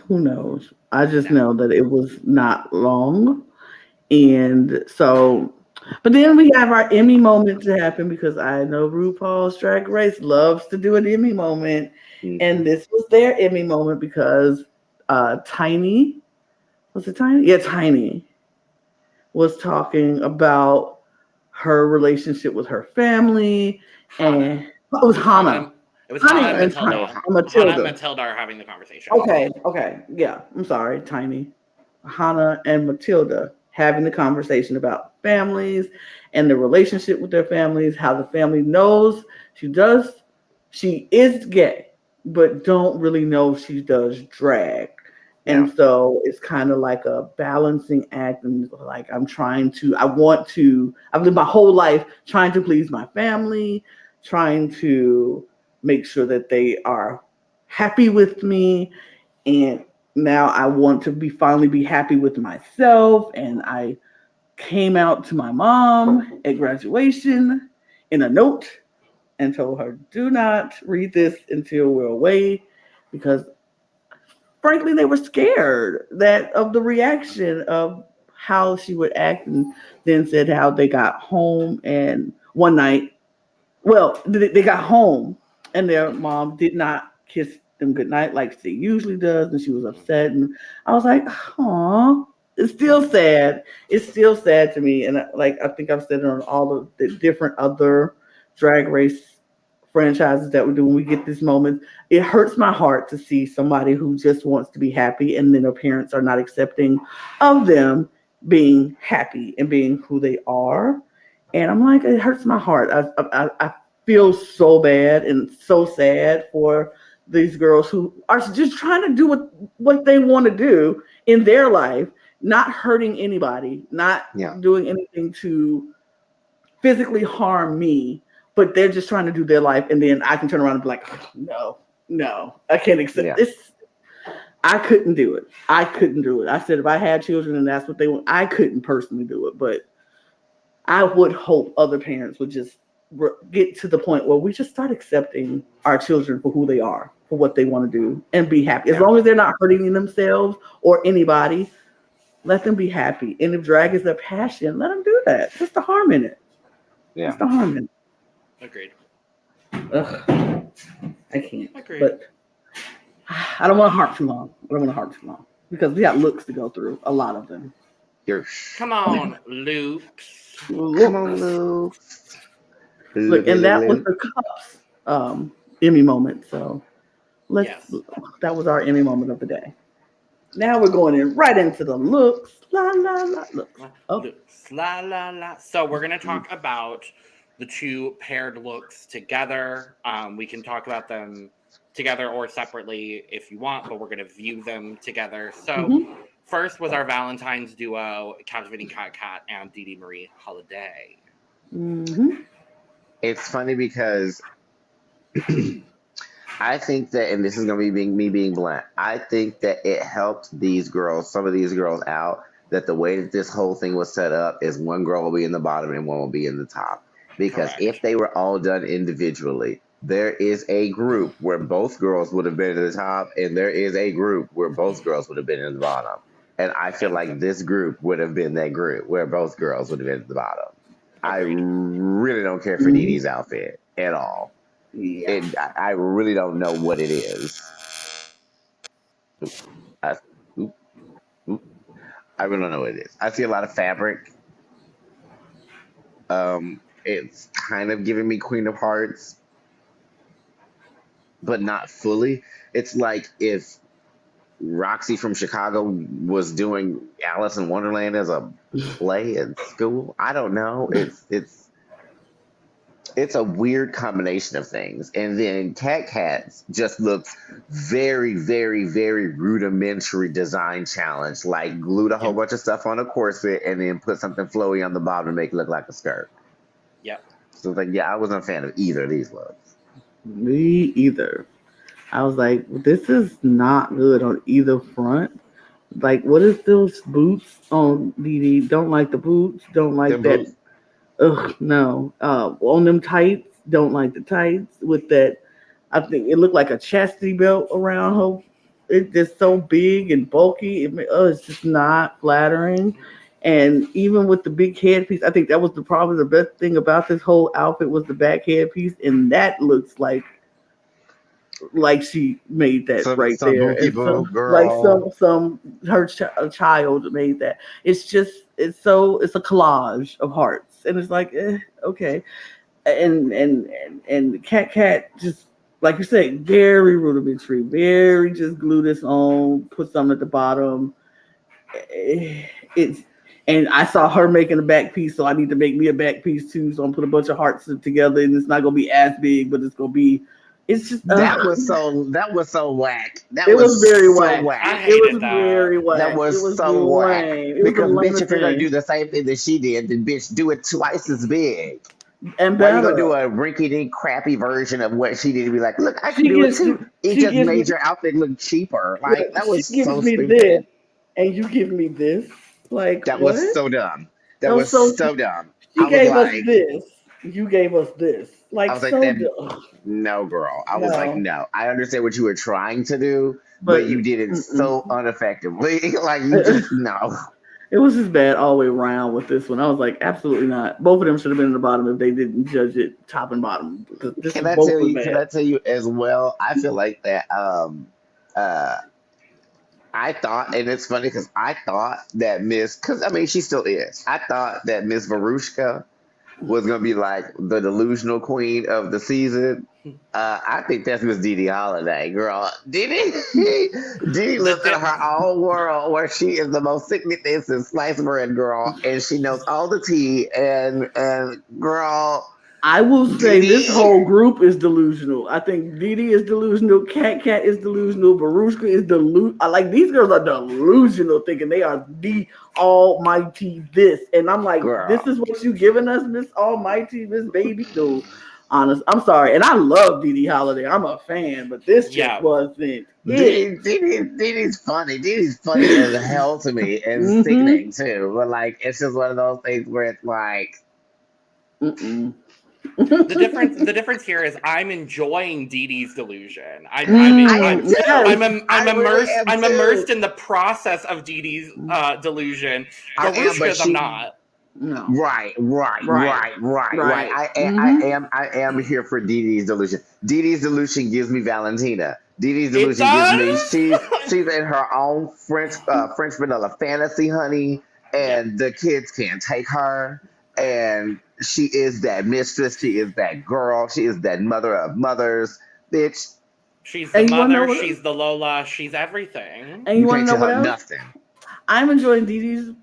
Who knows? I just know that it was not long. And so, but then we have our Emmy moment to happen because I know RuPaul's Drag Race loves to do an Emmy moment. And this was their Emmy moment because Tiny, was it Tiny? Yeah, Tiny was talking about her relationship with her family. And it was Hana.
It was
Honey
Hana and
and
Matilda. Hana and
Matilda.
Matilda are having the conversation.
Okay. Yeah, I'm sorry, Tiny. Hana and Matilda having the conversation about families and the relationship with their families, how the family knows she is gay, but don't really know she does drag. And so it's kind of like a balancing act. And like, I've lived my whole life trying to please my family, trying to make sure that they are happy with me. And now I want to finally be happy with myself. And I came out to my mom at graduation in a note and told her, do not read this until we're away, because frankly they were scared of the reaction of how she would act. And then said how they got home, and one night, well, they got home and their mom did not kiss them goodnight like she usually does, and she was upset. And I was like, "Aw, it's still sad. It's still sad to me." And I think I've said it on all of the different other Drag Race franchises that we do. When we get this moment, it hurts my heart to see somebody who just wants to be happy, and then their parents are not accepting of them being happy and being who they are. And I'm like, it hurts my heart. I feel so bad and so sad for these girls who are just trying to do what they want to do in their life, not hurting anybody, not doing anything to physically harm me, but they're just trying to do their life. And then I can turn around and be like, oh, no, I can't accept this. I couldn't do it. I said, if I had children and that's what they want, I couldn't personally do it. But I would hope other parents would just get to the point where we just start accepting our children for who they are, for what they want to do, and be happy. As long as they're not hurting themselves or anybody, let them be happy. And if drag is their passion, let them do that. What's the harm in it?
Yeah.
What's the harm in it?
Agreed.
Ugh, I can't.
Agreed.
But I don't want to harp too long. Because we got looks to go through, a lot of them.
Come on, Luke.
Come on, Luke.
Look, and that was the Cups Emmy moment. So that was our Emmy moment of the day. Now we're going right into the looks. La la la. Looks. Oh.
Looks. La la la. So we're gonna talk about the two paired looks together. We can talk about them together or separately if you want, but we're gonna view them together. So first was our Valentine's duo, Captivating KatKat and DeeDee Marie Holliday.
It's funny because I think that, and this is going to be me being blunt, I think that it helped some of these girls out, that the way that this whole thing was set up is one girl will be in the bottom and one will be in the top. Because if they were all done individually, there is a group where both girls would have been at the top, and there is a group where both girls would have been in the bottom. And I feel like this group would have been that group where both girls would have been at the bottom. I really don't care for DeeDee's outfit at all. Yeah. I really don't know what it is. I really don't know what it is. I see a lot of fabric. It's kind of giving me Queen of Hearts, but not fully. It's like if Roxy from Chicago was doing Alice in Wonderland as a play at school. I don't know. It's a weird combination of things. And then KatKat just looks very, very, very rudimentary design challenge. Like glued a whole bunch of stuff on a corset and then put something flowy on the bottom to make it look like a skirt.
Yep.
So it's like, I wasn't a fan of either of these looks.
Me either. I was like, this is not good on either front. Like, what is those boots on DeeDee? Don't like the boots. Don't like that. Boots. Ugh, no. On them tights, don't like the tights with that. I think it looked like a chastity belt around her. It's just so big and bulky. It's just not flattering. And even with the big headpiece, I think that was probably the best thing about this whole outfit was the back headpiece, and that looks like she made that right there, and her child made that. It's a collage of hearts, and it's like okay, and KatKat just like you say, very rudimentary, very just glue this on, put something at the bottom. It's and I saw her making a back piece, so I need to make me a back piece too. So I'm put a bunch of hearts together, and it's not gonna be as big, but it's gonna be. It's just
That was so whack. That
it was very
so
whack.
I
It was
hated that.
very whack.
That was
it was
so whack.
lame. It
Because
was
bitch, if you're gonna
thing.
do the same thing that she did, then bitch, do it twice as big.
And
Why you gonna
Bettah,
do a rinky-dink crappy version of what she did and be like, look, I can
she
do it
gives
too. It
she
just
gives
made
me
your outfit look cheaper. Like that was
she gives
so
me
stupid.
this, and you give me this. Like
That
what?
was so dumb. That
That
was
was
so dumb.
She
I was
gave us
like,
this. You gave us this.
I
Like
was like,
so
that
dumb.
no, girl. I was like,
No,
no. I understand what you were trying to do,
but
but you did it so
mm-mm.
ineffectively. Like you just no.
It was just bad all the way around with this one. I was like, absolutely not. Both of them should have been in the bottom if they didn't judge it top and bottom. Because this
Can
is
I
both
tell
was
you? Can
bad.
I tell you as well? I feel like that. Uh, I thought, and it's funny because I thought that because I mean, she still is. I thought that Miss Veruschka was gonna be like the delusional queen of the season. I think that's Miss DeeDee Holliday, girl. DeeDee lives in her own world where she is the most significant and sliced bread girl, and she knows all the tea. And girl,
I will say this
DeeDee,
whole group is delusional. I think DeeDee is delusional. KatKat is delusional. Veruschka is delusional. I like these girls are delusional, thinking they are the almighty this. And I'm like, this
girl.
is what you giving us, Miss Almighty, Miss Baby? No, honest. I'm sorry. And I love DeeDee Holliday. I'm a fan, but this just wasn't it.
DeeDee's funny. DeeDee's funny as hell to me and sickening too. But like, it's just one of those things where it's like,
The difference here is I'm enjoying DeeDee's delusion. I'm immersed in the process of DeeDee's delusion. Veruschka's I'm not.
No.
Right. I am here for DeeDee's delusion. DeeDee's delusion gives me Valentina. DeeDee's delusion gives me she's in her own French vanilla fantasy, honey, and the kids can't take her. And she is that mistress. She is that girl. She is that mother of mothers, bitch.
She's the mother. She's the Lola. She's everything.
And you want to know what else?
Nothing.
I'm enjoying DeeDee's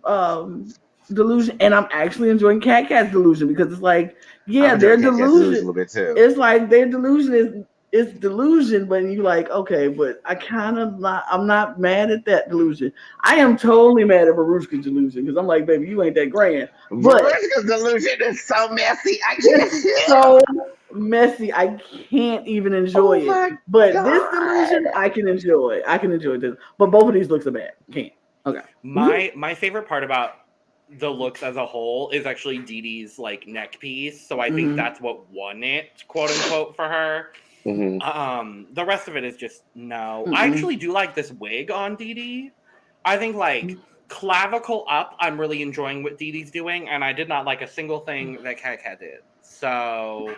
delusion, and I'm actually enjoying KatKat's delusion because it's like, yeah, their delusion. A little bit too. It's like their delusion is delusion, but you like, okay, but I'm not mad at that delusion. I am totally mad at Veruschka's delusion because I'm like, baby, you ain't that grand. But
Veruschka's delusion is so messy.
It's so messy. I can't even enjoy it. But this delusion, I can enjoy. I can enjoy this. But both of these looks are bad. Can't. Okay.
My favorite part about the looks as a whole is actually DeeDee's like neck piece. So I think that's what won it, quote unquote, for her. The rest of it is just no. I actually do like this wig on DeeDee. I think like clavicle up, I'm really enjoying what DeeDee's doing, and I did not like a single thing that KatKat did. So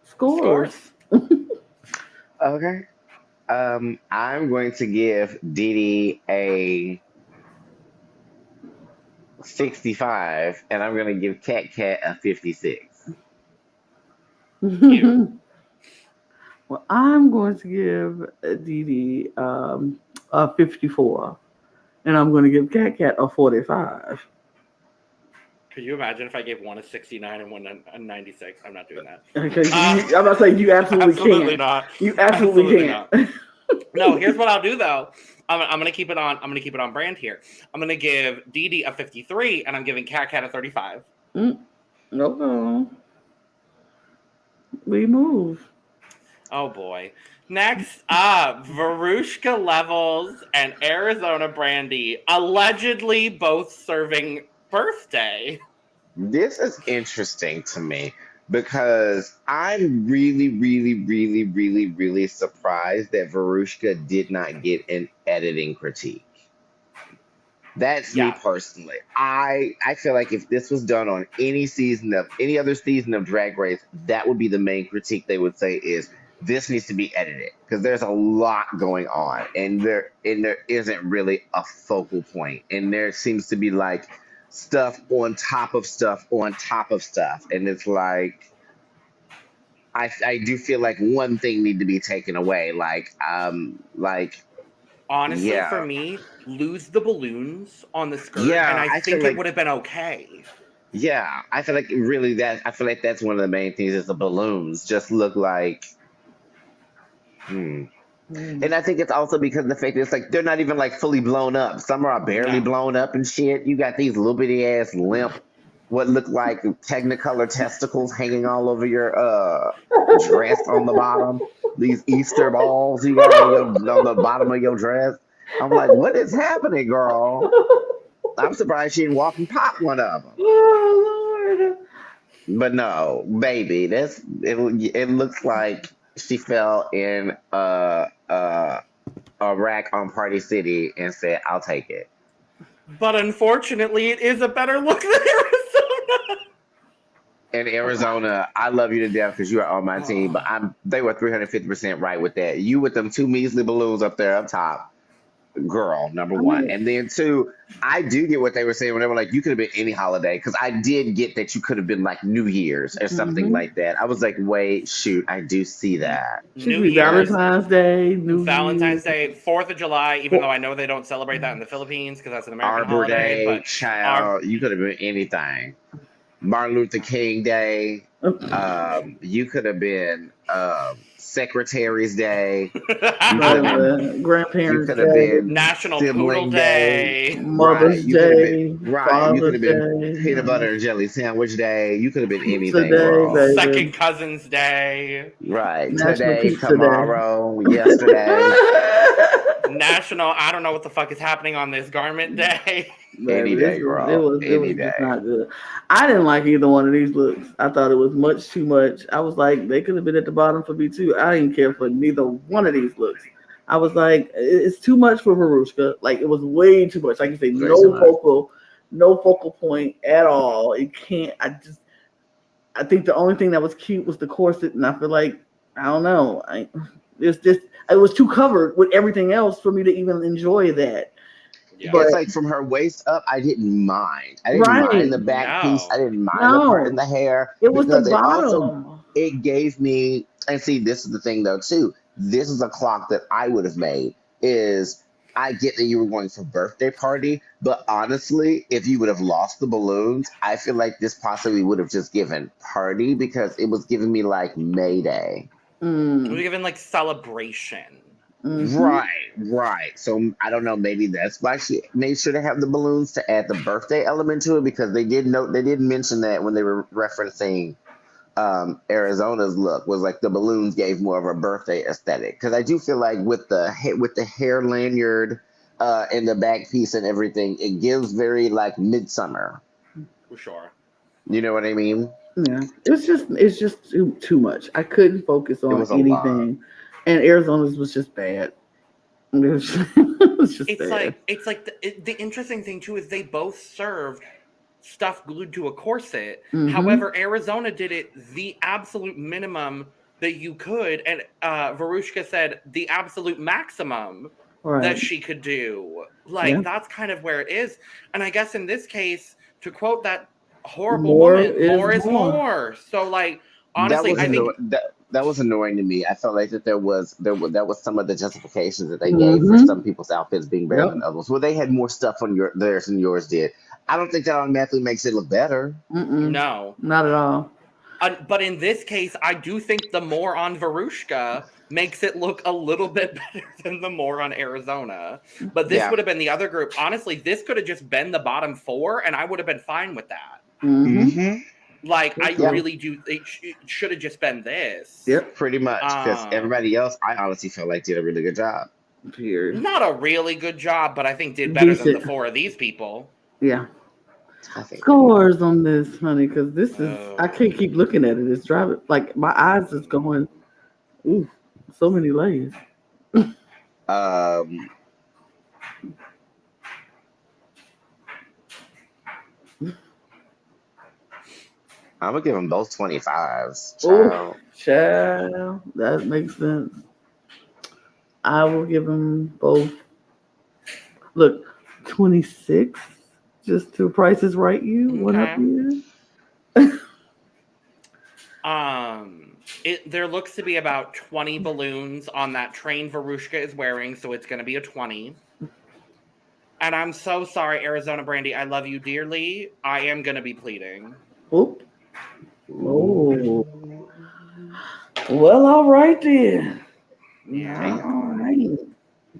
scores.
Okay. I'm going to give DeeDee a 65, and I'm going to give KatKat a 56.
Well, I'm going to give DeeDee a 54, and I'm going to give KatKat a 45.
Could you imagine if I gave one a 69 and one a 96? I'm not doing that.
I'm about to say you absolutely can't.
Not.
You absolutely can't.
Not. No, here's what I'll do though. I'm gonna keep it on. I'm gonna keep it on brand here. I'm gonna give DeeDee a 53, and I'm giving KatKat a 35.
Okay. We move.
Oh boy. Next up, Veruschka Levels and Arizona Brandy allegedly both serving birthday.
This is interesting to me because I'm really, really, really, really, really surprised that Veruschka did not get an editing critique. That's me personally. I feel like if this was done on any other season of Drag Race, that would be the main critique they would say is this needs to be edited because there's a lot going on and there isn't really a focal point, and there seems to be like stuff on top of stuff on top of stuff, and it's like I do feel like one thing need to be taken away.
Honestly, for
Yeah.
me, lose the balloons on the skirt, and
Yeah,
I
I feel
think it
like
would have been okay.
yeah, I feel like I feel like that's one of the main things is the balloons just look like hmm. And I think it's also because of the fact that it's like they're not even like fully blown up. Some are barely
No.
blown up and shit. You got these little bitty ass limp, what look like Technicolor testicles hanging all over your dress on the bottom. These Easter balls you got on the bottom of your dress. I'm like, what is happening, girl? I'm surprised she didn't walk and pop one of them.
Oh Lord.
But no, baby, it looks like she fell in a rack on Party City and said, "I'll take it."
But unfortunately, it is a better look than Arizona.
In Arizona, I love you to death because you are on my team, but they were 350% right with that. You with them two measly balloons up there up top, girl, number one. And then two, I do get what they were saying when they were like, you could have been any holiday, because I did get that you could have been like New Year's or something like that. I was like, wait, shoot, I do see that.
New Year's,
Valentine's Day,
Valentine's Day, 4th of July, even though I know they don't celebrate that in the Philippines because that's an American
Arbor
holiday.
Day,
But
child, you could have been anything. Martin Luther King Day. You could have been Secretary's Day.
Grandparents'
you could have
Day,
been
National
Sibling
Poodle Day,
Mother's
You could have
Day,
been You
Father's
could have been
Day,
Peanut Butter and Jelly Sandwich Day. You could have been
Pizza
anything,
Day,
girl.
baby.
Second Cousins Day,
Right.
National
Today,
Pizza
tomorrow, yesterday.
National I don't know what the fuck is happening on this garment day.
Any day, girl.
It was
Any
just
day.
not good. I didn't like either one of these looks. I thought it was much too much. I was like, they could have been at the bottom for me too. I didn't care for neither one of these looks. I was like, it's too much for Veruschka. Like it was way too much. Like you say, no focal point at all. It can't. I think the only thing that was cute was the corset, and I feel like I don't know. It was too covered with everything else for me to even enjoy that.
Yeah.
But it's like from her waist up, I didn't mind. I didn't mind the back piece. I didn't mind the part in the hair.
It was
because
the bottom.
It gave me, and see, this is the thing though too. This is a clock that I would have made. Is I get that you were going for birthday party, but honestly, if you would have lost the balloons, I feel like this possibly would have just given party because it was giving me like Mayday.
It was given like celebration.
Right. So I don't know. Maybe that's why she made sure to have the balloons to add the birthday element to it because they did mention that when they were referencing Arizona's look was like the balloons gave more of a birthday aesthetic because I do feel like with the hair lanyard and the back piece and everything, it gives very like midsummer.
For sure.
You know what I mean?
Yeah, it's just too much. I couldn't focus on anything, and Arizona's was just bad. It's bad.
It's like the interesting thing too is they both served stuff glued to a corset. However, Arizona did it the absolute minimum that you could, and Veruschka said the absolute maximum that she could do. Like that's kind of where it is. And I guess in this case, to quote that horrible woman, more is more. So like honestly, I think
that was annoying to me. I felt like that that was some of the justifications that they gave for some people's outfits being better than others. Well, they had more stuff on theirs than yours did. I don't think that automatically makes it look better.
No,
not at all.
But in this case, I do think the more on Veruschka makes it look a little bit better than the more on Arizona. But this would have been the other group. Honestly, this could have just been the bottom four, and I would have been fine with that. Like, I really do. It should have just been this.
Yep, pretty much. Because everybody else, I honestly felt like did a really good job.
Not a really good job, but I think did better than the four of these people.
Yeah. Scores on this, honey, because this is I can't keep looking at it. It's driving like my eyes is going. Ooh, so many layers.
I'm gonna give them both 25s.
Child. Child, that makes sense. I will give them both. Look, 26. Just to Price is Right you. What up here?
There looks to be about 20 balloons on that train Veruschka is wearing, so it's going to be a 20. And I'm so sorry, Arizona Brandy. I love you dearly. I am going to be pleading.
Oop. Oh. Well, all right then.
Yeah.
All right.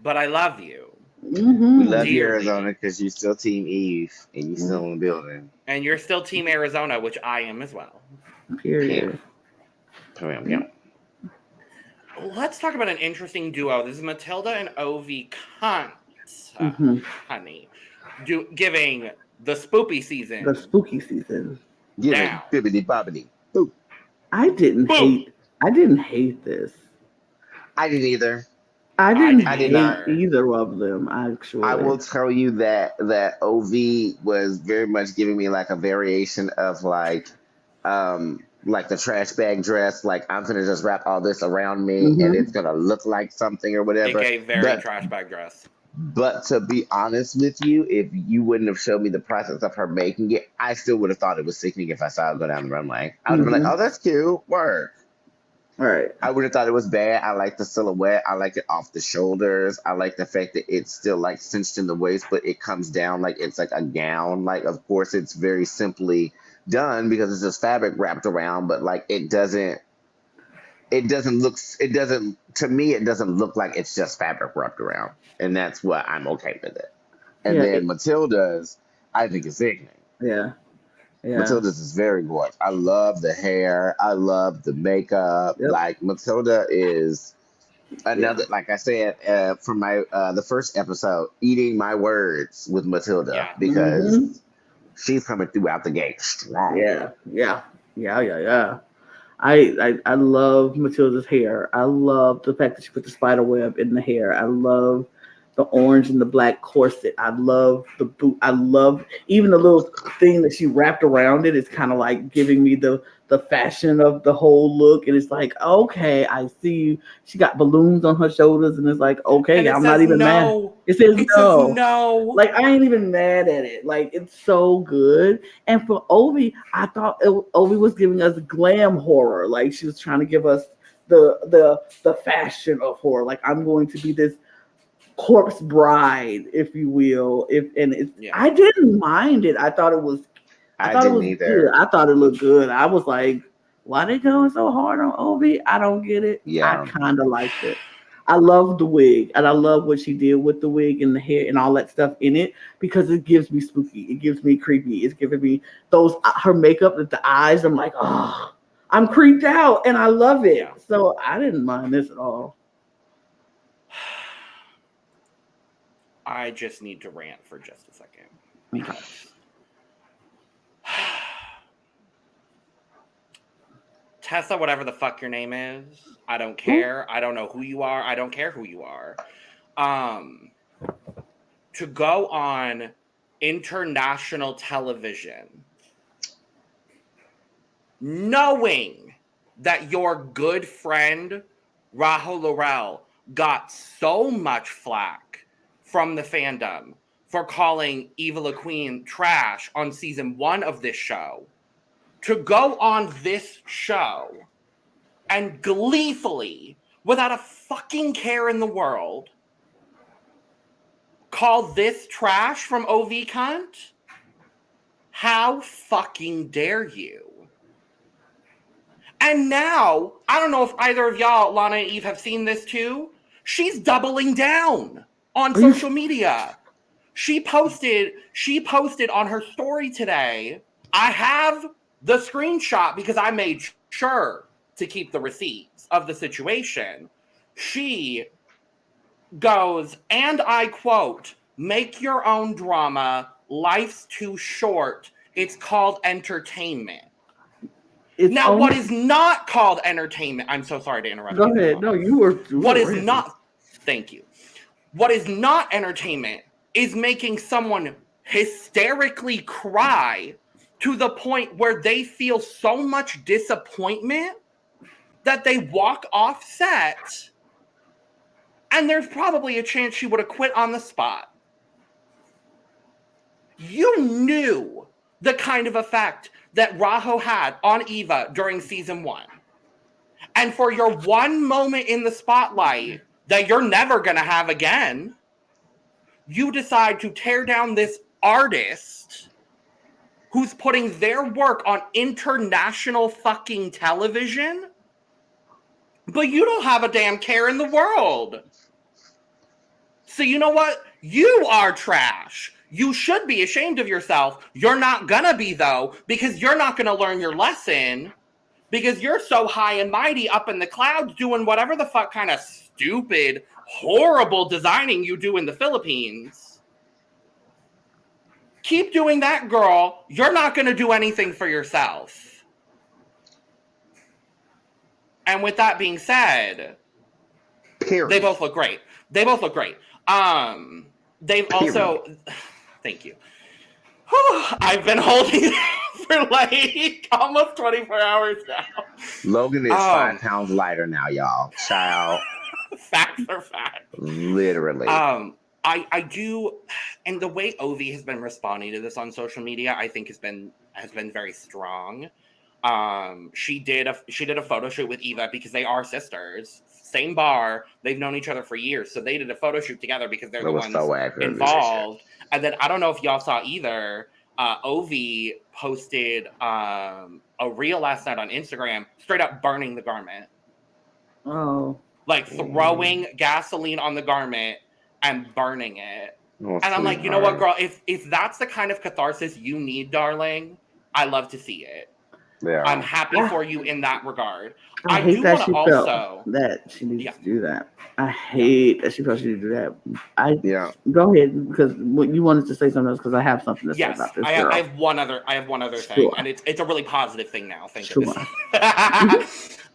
But I love you.
Mm-hmm.
We love you,
Dearly.
Arizona, because you're still Team Eve and you're still in the building.
And you're still Team Arizona, which I am as well.
Period.
Yeah.
Let's talk about an interesting duo. This is Matilduh and OV Cunt, honey, giving the spoopy season.
The spooky season.
Give it bibbity bobbity. Boop.
I didn't hate this.
I didn't either.
I didn't
I
hate
did not.
either of them, actually.
I will tell you that OV was very much giving me like a variation of like the trash bag dress. Like, I'm gonna just wrap all this around me and it's gonna look like something or whatever.
AKA very trash bag dress.
But to be honest with you, if you wouldn't have showed me the process of her making it, I still would have thought it was sickening if I saw it go down the runway. I would have been like, oh, that's cute. Work.
Right.
I would have thought it was bad. I like the silhouette. I like it off the shoulders. I like the fact that it's still like cinched in the waist, but it comes down like it's like a gown. Like, of course, it's very simply done because it's just fabric wrapped around, but like it doesn't to me, it doesn't look like it's just fabric wrapped around. And that's what I'm okay with it. And then Matilda's, I think is sickening.
Yeah.
Matilda's is very gorgeous. I love the hair. I love the makeup.
Yep.
Like, Matilduh is another, like I said, from my the first episode, eating my words with Matilduh because she's coming throughout the gate strong.
Yeah. I love Matilda's hair. I love the fact that she put the spider web in the hair. I love the orange and the black corset. I love the boot. I love even the little thing that she wrapped around it. It's kind of like giving me the fashion of the whole look. And it's like, okay, I see you. She got balloons on her shoulders, and it's like, okay, I'm not even mad. It says no. Like, I ain't even mad at it. Like, it's so good. And for Ovi, I thought Ovi was giving us glam horror. Like, she was trying to give us the fashion of horror. Like, I'm going to be this corpse bride, if you will. I didn't mind it. I thought it was good. I thought it looked good. I was like, why they going so hard on Ovi? I don't get it. I kind of liked it. I love the wig, and I love what she did with the wig and the hair and all that stuff in it, because it gives me spooky. It gives me creepy. It's giving me her makeup with the eyes. I'm like, oh, I'm creeped out, and I love it. So I didn't mind this at all.
I just need to rant for just a second. Because Tessa, whatever the fuck your name is, I don't care. I don't know who you are. I don't care who you are. To go on international television knowing that your good friend Rahul Laurel got so much flack from the fandom for calling Eva La Queen trash on season 1 of this show, to go on this show and gleefully, without a fucking care in the world, call this trash from OV Cunt? How fucking dare you? And now, I don't know if either of y'all, Lana and Eve, have seen this too. She's doubling down on social media. She posted on her story today. I have the screenshot because I made sure to keep the receipts of the situation. She goes, and I quote, "Make your own drama. Life's too short. It's called entertainment." What is not called entertainment? I'm so sorry to interrupt.
Go ahead. No, you were.
What is not? Thank you. What is not entertainment is making someone hysterically cry to the point where they feel so much disappointment that they walk off set, and there's probably a chance she would have quit on the spot. You knew the kind of effect that Rajo had on Eva during season 1. And for your one moment in the spotlight that you're never going to have again, you decide to tear down this artist who's putting their work on international fucking television, but you don't have a damn care in the world. So you know what? You are trash. You should be ashamed of yourself. You're not gonna be, though, because you're not gonna learn your lesson, because you're so high and mighty up in the clouds doing whatever the fuck kind of stupid, horrible designing you do in the Philippines. Keep doing that, girl. You're not gonna do anything for yourself. And with that being said,
Period.
they both look great. They've also, thank you. I've been holding it for like almost 24 hours now.
Logan is 5 pounds lighter now, y'all. Child.
Facts are facts.
Literally.
I do, and the way Ovi has been responding to this on social media, I think has been very strong. She did a photo shoot with Eva because they are sisters. Same bar. They've known each other for years. So they did a photo shoot together because they're the ones involved. And then I don't know if y'all saw either. Ovi posted a reel last night on Instagram, straight up burning the garment.
Oh.
Like throwing gasoline on the garment and burning it. And I'm like, you know what, girl? If that's the kind of catharsis you need, darling, I love to see it. Yeah. I'm happy for you in that regard.
I hate that she felt that she needs to do that. I hate that she felt she needed to do that. Go ahead, because you wanted to say something else, because I have something to say about this. I
have one other thing, and it's a really positive thing now. Thank you.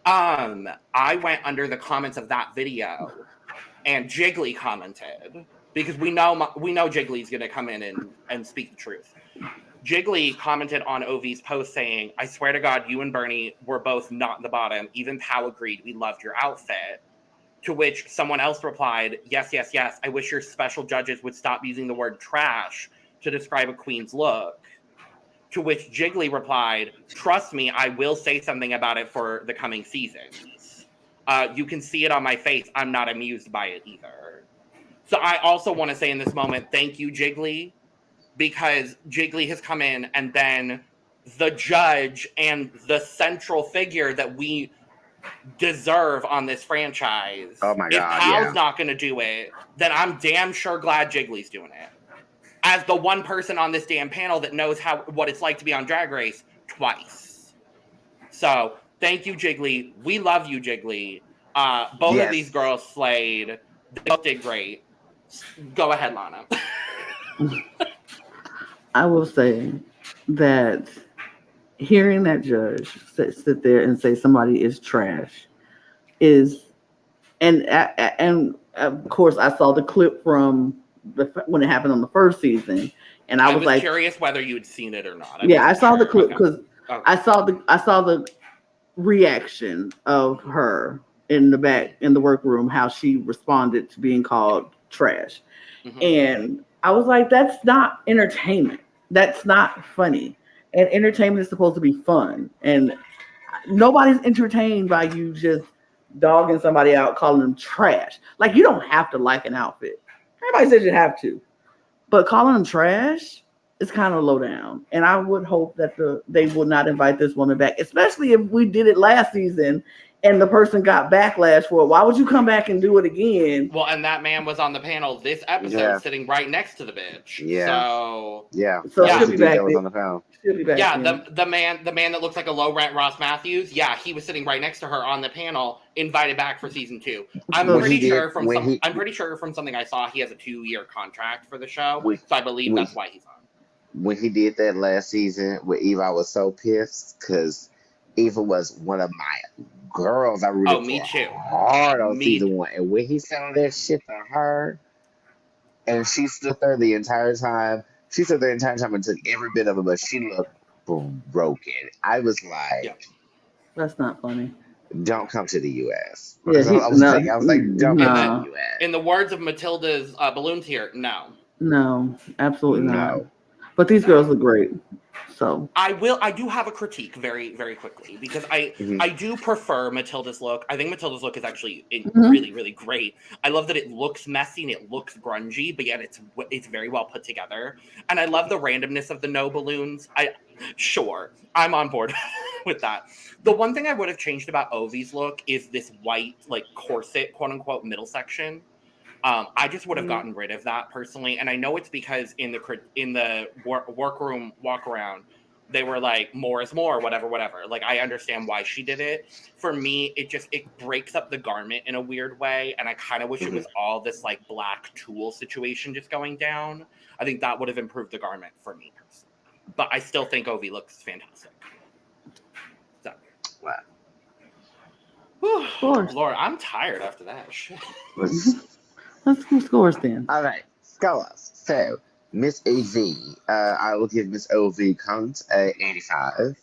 I went under the comments of that video, and Jiggly commented, because we know Jiggly's gonna come in and speak the truth. Jiggly commented on Ovi's post saying, "I swear to God, you and Bernie were both not the bottom. Even Pao agreed. We loved your outfit." To which someone else replied, "Yes, yes, yes. I wish your special judges would stop using the word trash to describe a queen's look." To which Jiggly replied, "Trust me, I will say something about it for the coming seasons. You can see it on my face. I'm not amused by it either." So I also want to say in this moment, thank you, Jiggly, because Jiggly has come in, and then the judge and the central figure that we deserve on this franchise.
Oh my God!
If Pal's not going to do it, then I'm damn sure glad Jiggly's doing it. As the one person on this damn panel that knows what it's like to be on Drag Race twice. So thank you, Jiggly. We love you, Jiggly. Both of these girls slayed. They both did great. Go ahead, Lana.
I will say that hearing that judge sit there and say somebody is trash is, and of course I saw the clip from when it happened on the first season, and I was like
curious whether you'd seen it or not.
I saw the clip because I saw the reaction of her in the back in the workroom, how she responded to being called trash, and I was like, that's not entertainment. That's not funny. And entertainment is supposed to be fun. And nobody's entertained by you just dogging somebody out, calling them trash. Like, you don't have to like an outfit. Everybody says you have to. But calling them trash is kind of low down. And I would hope that they will not invite this woman back, especially if we did it last season and the person got backlash for it. Why would you come back and do it again?
Well, and that man was on the panel this episode, sitting right next to the bitch. So
she'll be back.
Was on the panel.
She'll be back.
Yeah, the man that looks like a low rent Ross Matthews. Yeah, he was sitting right next to her on the panel, invited back for season 2. I'm pretty sure from something I saw, he has a 2-year contract for the show. So I believe that's why he's on.
When he did that last season with Eva, I was so pissed because Eva was one of my girls I rooted for hard on season 1. And when he said all that shit to her, and she stood there the entire time, and took every bit of it, but she looked broken. I was like,
that's not funny.
Don't come to the U.S.
Yeah,
I was like, don't come to the U.S.
In the words of Matilda's balloons here, no.
No, absolutely not. But these girls look great. So
I do have a critique very, very quickly because I do prefer Matilda's look. I think Matilda's look is actually really, really great. I love that it looks messy and it looks grungy, but yet it's very well put together. And I love the randomness of the no balloons. I'm on board with that. The one thing I would have changed about Ovi's look is this white, like, corset, quote unquote, middle section. I just would have gotten rid of that personally, and I know it's because in the workroom walk around, they were like, more is more, whatever. Like, I understand why she did it. For me, it breaks up the garment in a weird way, and I kind of wish it was all this like black tulle situation just going down. I think that would have improved the garment for me personally, but I still think Ovi looks fantastic. So,
wow.
Scores.
Laura, I'm tired after that shit.
Let's do scores then.
All right, scores. So, Miss AV, I will give Miss OV Cunt a 85,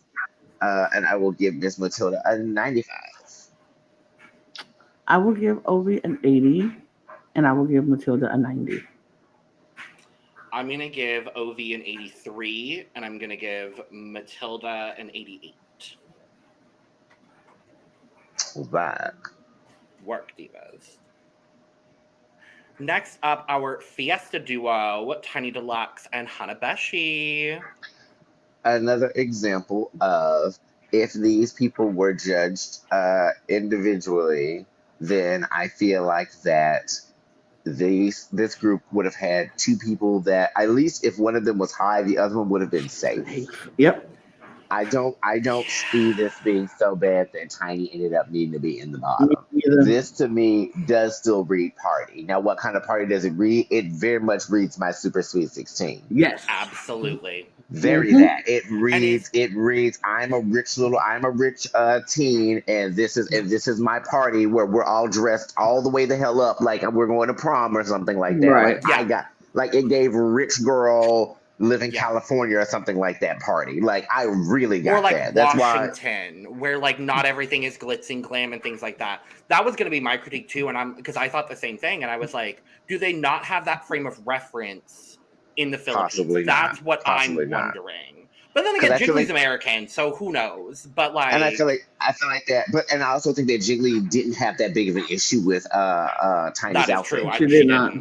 and I will give Miss Matilda a 95.
I will give Ovi an 80, and I will give Matilda a 90.
I'm going to give OV an 83, and I'm going to give Matilda an 88.
Right.
Work, divas. Next up, our Fiesta duo, Tiny Deluxe and Hana Beshie.
Another example of if these people were judged individually, then I feel like that this group would have had two people that, at least if one of them was high, the other one would have been safe.
Yep.
I don't see this being so bad that Tiny ended up needing to be in the bottom. This to me does still read party. Now, what kind of party does it read? It very much reads my Super Sweet 16.
Yes,
absolutely.
Very that. It reads. I'm a rich teen, and this is my party where we're all dressed all the way the hell up like we're going to prom or something like that.
Right.
It gave rich girl live in California or something like that party. Like, I really got
or like
that. That's
Washington, where like not everything is glitz and glam and things like that. That was going to be my critique too, and because I thought the same thing, and I was like, do they not have that frame of reference in the Philippines?
Possibly
That's
not.
what
Possibly
I'm
not.
wondering. But then again, Jiggly's American, so who knows? But like,
and I feel like that. But and I also think that Jiggly didn't have that big of an issue with Tiny's outfit.
She did not.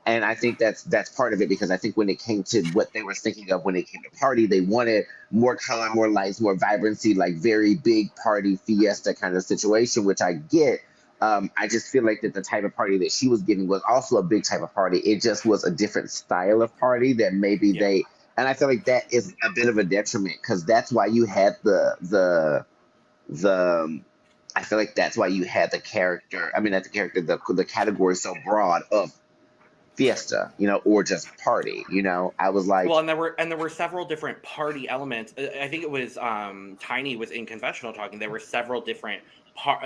And I think that's part of it, because I think when it came to what they were thinking of when it came to party, they wanted more color, more lights, more vibrancy, like very big party fiesta kind of situation, which I get. I just feel like that the type of party that she was giving was also a big type of party. It just was a different style of party that maybe they, and I feel like that is a bit of a detriment, because that's why you had the I feel like that's why you had the character. I mean, not the character, the category so broad of fiesta, or just party, I was like,
well, and there were several different party elements. I think it was Tiny was in confessional talking. There were several different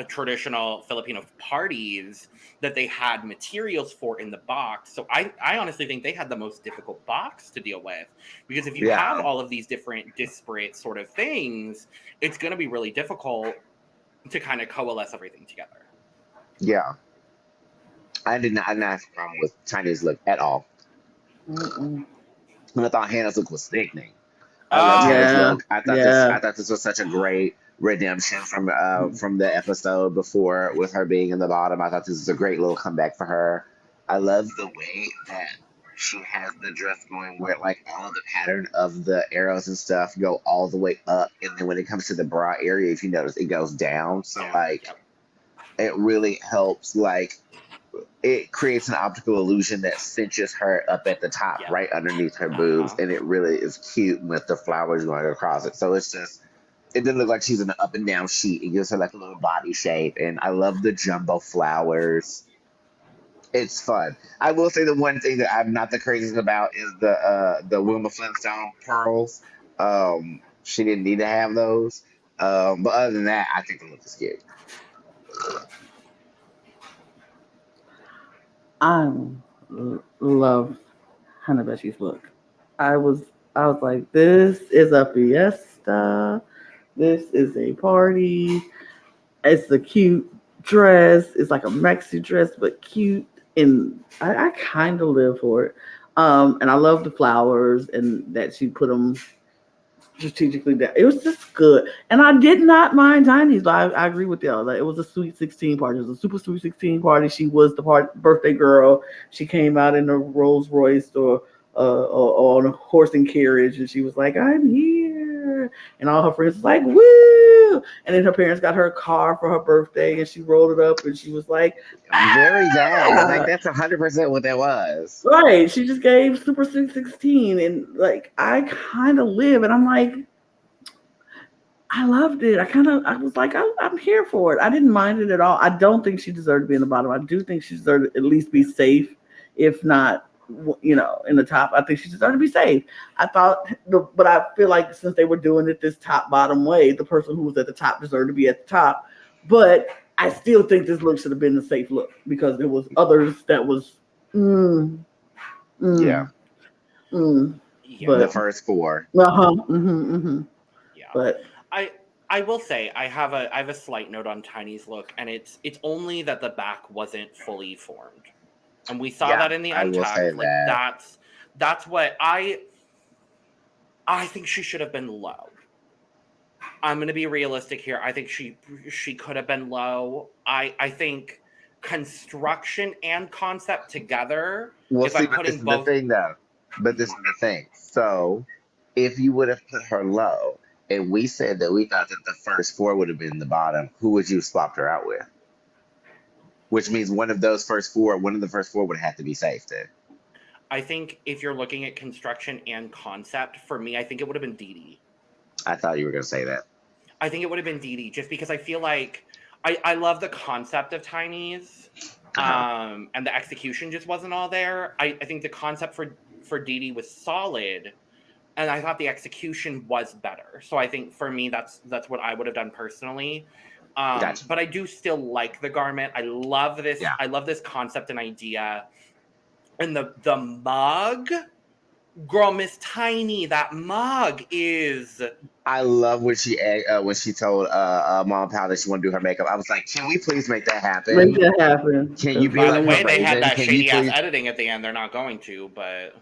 traditional Filipino parties that they had materials for in the box. So I honestly think they had the most difficult box to deal with, because if you have all of these different disparate sort of things, it's going to be really difficult to kind of coalesce everything together.
Yeah. I did not have a problem with Tiny's look at all. And I thought Hannah's look was sickening. I love Hannah's look. I thought this was such a great redemption from the episode before, with her being in the bottom. I thought this was a great little comeback for her. I love the way that she has the dress going, where like all of the pattern of the arrows and stuff go all the way up, and then when it comes to the bra area, if you notice, it goes down. So it really helps, like, it creates an optical illusion that cinches her up at the top, right underneath her boobs, and it really is cute with the flowers going across it. So it doesn't look like she's in an up and down sheet. It gives her like a little body shape, and I love the jumbo flowers. It's fun. I will say the one thing that I'm not the craziest about is the Wilma Flintstone pearls. She didn't need to have those, but other than that, I think the look is cute.
I love Hana Beshie's look. I was like, this is a fiesta. This is a party. It's a cute dress. It's like a maxi dress, but cute. And I kind of live for it. And I love the flowers and that she put them strategically down. It was just good, and I did not mind Tiny's. But I agree with y'all. Like, it was a sweet 16 party. It was a super sweet 16 party. She was the birthday girl. She came out in a Rolls Royce or on a horse and carriage, and she was like, "I'm here," and all her friends was like, "Woo!" And then her parents got her a car for her birthday, and she rolled it up, and she was like,
Very that. Like
"Ah!"
that's 100% what that was.
Right. She just gave Super 16, and like I kind of live, and I'm like, I loved it. I was like, I'm here for it. I didn't mind it at all. I don't think she deserved to be in the bottom. I do think she deserved to at least be safe, if not, in the top. I think she deserved to be safe. But I feel like since they were doing it this top bottom way, the person who was at the top deserved to be at the top. But I still think this look should have been a safe look because there was others that was,
Yeah.
But
The first four.
Yeah.
But
I will say I have a slight note on Tiny's look, and it's only that the back wasn't fully formed, and we saw that in the Untucked. Like that's what I think she should have been low. I'm gonna be realistic here. I think she could have been low. I think construction and concept together.
Well,
if
see,
I'm
but
putting
this is
both,
the thing, though. But this is the thing. So, if you would have put her low, and we said that we thought that the first four would have been the bottom, who would you have swapped her out with? Which means one of the first four would have to be safe then.
I think if you're looking at construction and concept, for me, I think it would have been DeeDee.
I thought you were going to say that.
I think it would have been DeeDee, just because I feel like I love the concept of Tiny's, and the execution just wasn't all there. I think the concept for DeeDee was solid, and I thought the execution was better. So I think for me, that's what I would have done personally.
Gotcha.
But I do still like the garment. I love this.
Yeah.
I love this concept and idea. And the mug, girl, Miss Tiny, that mug is.
I love when she told Mom Pal that she wanted to do her makeup. I was like, can we please make that happen?
Make that happen.
Can you be
By
like
the way, they had
Raven?
that
Can
shady
you
ass
please?
editing at the end. They're not going to, but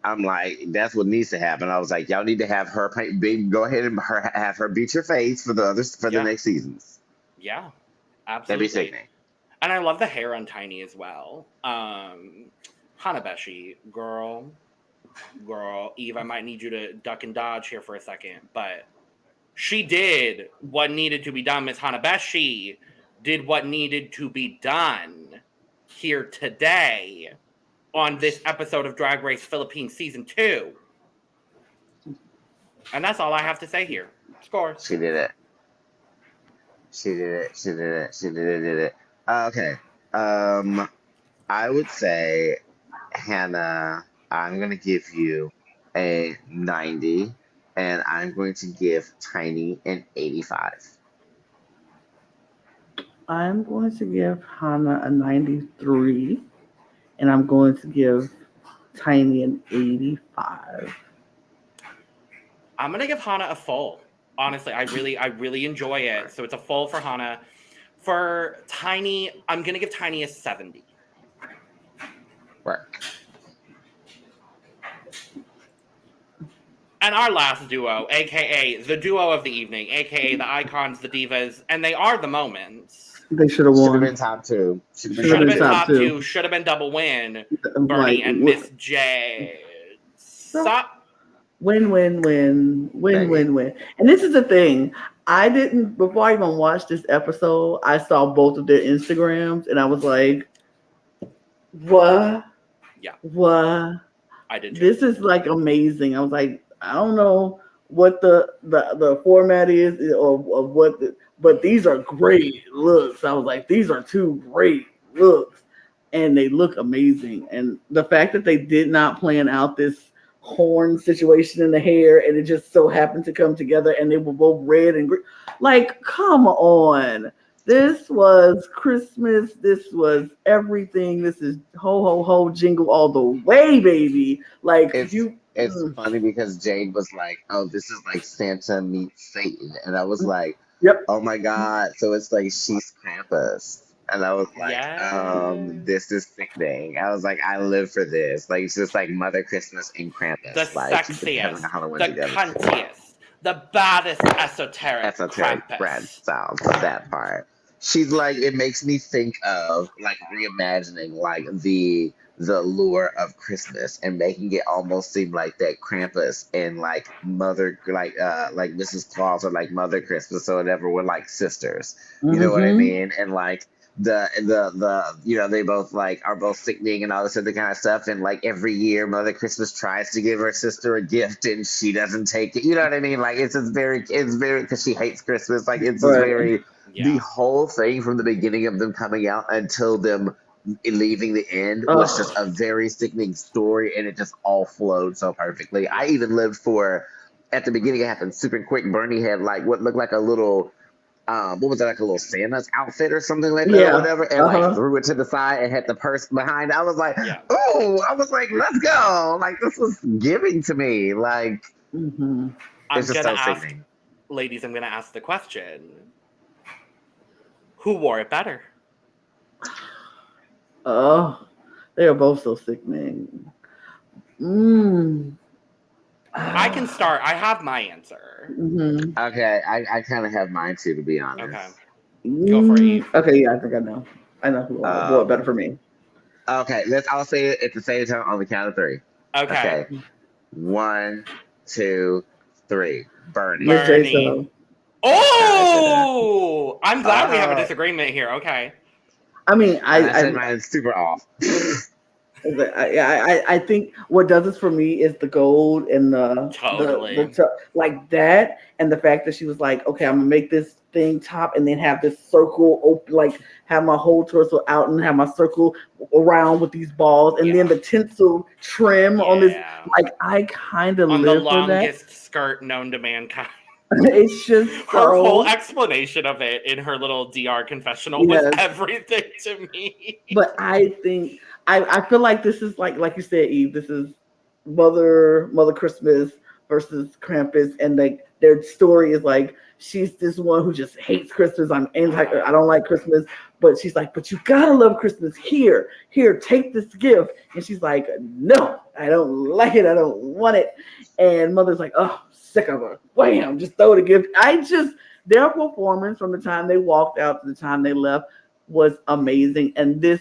I'm like, that's what needs to happen. I was like, y'all need to have her go ahead and have her beat your face for the next seasons.
Yeah, absolutely.
That'd be sickening.
And I love the hair on Tiny as well. Hana Beshie, girl, Eve, I might need you to duck and dodge here for a second, but she did what needed to be done. Miss Hana Beshie did what needed to be done here today on this episode of Drag Race Philippines Season 2. And that's all I have to say here. Scores.
She did it. Okay. I would say, Hannah, I'm going to give you a 90, and I'm going to give Tiny an 85.
I'm going to give Hana a 93, and I'm going to give Tiny an 85.
I'm going to give Hana a full. Honestly, I really enjoy it. So it's a full for Hana. For Tiny, I'm going to give Tiny a 70.
Work.
And our last duo, a.k.a. the duo of the evening, a.k.a. the icons, the divas, and they are the moments.
They should have won.
Should have been top two.
Should have been top two. Should have been double win. Bernie and Miss Jade.
Win. And this is the thing. Before I even watched this episode, I saw both of their Instagrams, and I was like, what?
Yeah.
What?
I did too.
This is like amazing. I was like, I don't know what the format is or what, but these are great looks. I was like, these are two great looks, and they look amazing. And the fact that they did not plan out this horn situation in the hair, and it just so happened to come together, and they were both red and green. Like, come on. This was Christmas. This was everything. This is ho, ho, ho, jingle all the way, baby. Like,
it's funny because Jade was like, oh, this is like Santa meets Satan. And I was like,
yep.
Oh my God. So it's like she's Krampus. And I was like,
Yes.
this is sickening. I was like, I live for this. Like, it's just like Mother Christmas and
The
Krampus. Like, just having
sexiest,
a Halloween
the
together.
cuntiest, the baddest esoteric
Brad
Krampus.
sounds that part. She's like, it makes me think of like reimagining like the lure of Christmas and making it almost seem like that Krampus and like like Mrs. Claus or like Mother Christmas or whatever were like sisters. You know what I
Mm-hmm.
mean? And like the they both like are both sickening and all this other kind of stuff, and like every year Mother Christmas tries to give her sister a gift and she doesn't take it. You know what I mean? Like it's very because she hates Christmas. Like it's just
Right.
very the
Yeah.
whole thing from the beginning of them coming out until them leaving the end was just a very sickening story, and it just all flowed so perfectly. I even lived for at the beginning. It happened super quick. Bernie had like what looked like a little what was it, like a little Santa's outfit or something like that or
Yeah.
whatever, and like threw it to the side and had the purse behind. I was like,
Yeah.
oh, I was like, let's go. Like this was giving to me. Like
Mm-hmm.
I'm
it's just
gonna
so
ask,
sickening.
ladies, I'm gonna ask the question. Who wore it better?
Oh, they are both so sickening.
I can start. I have my answer.
Mm-hmm.
Okay, I kind of have mine too, to be honest.
Okay. Go for it, Eve.
Okay, yeah, I think I know. I know who wore it better for me.
Okay, I'll say it at the same time on the count of three.
Okay.
1, 2, 3. Bernie.
Let's say so.
Oh, I'm glad we have a disagreement here. Okay.
I mean,
I said mine's super off.
I think what does this for me is the gold and the like that, and the fact that she was like, okay, I'm gonna make this thing top and then have this circle open, like have my whole torso out and have my circle around with these balls, and then the tinsel trim on this. Like I kind of live
the
for that.
longest skirt known to mankind.
It's just
her whole explanation of it in her little DR confessional was everything to me.
But I think I feel like this is like you said, Eve. This is Mother Christmas versus Krampus, and like their story is like she's this one who just hates Christmas. I don't like Christmas, but she's like, but you gotta love Christmas. Here, take this gift, and she's like, no, I don't like it. I don't want it. And Mother's like, oh, sick of her. Wham! Just throw the gift. Their performance from the time they walked out to the time they left was amazing, and this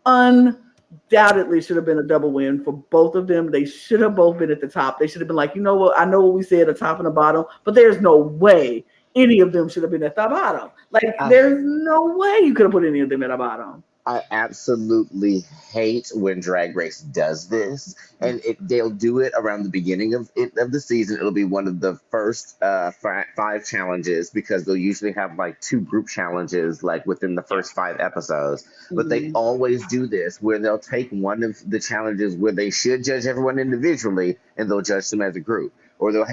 undoubtedly should have been a double win for both of them. They should have both been at the top. They should have been like, you know what? I know what we said, the top and the bottom, but there's no way any of them should have been at the bottom. Like, there's no way you could have put any of them at the bottom.
I absolutely hate when Drag Race does this, and they'll do it around the beginning of the season. It'll be one of the first 5 challenges, because they'll usually have like 2 group challenges like within the first 5 episodes. But they always do this where they'll take one of the challenges where they should judge everyone individually and they'll judge them as a group. Or they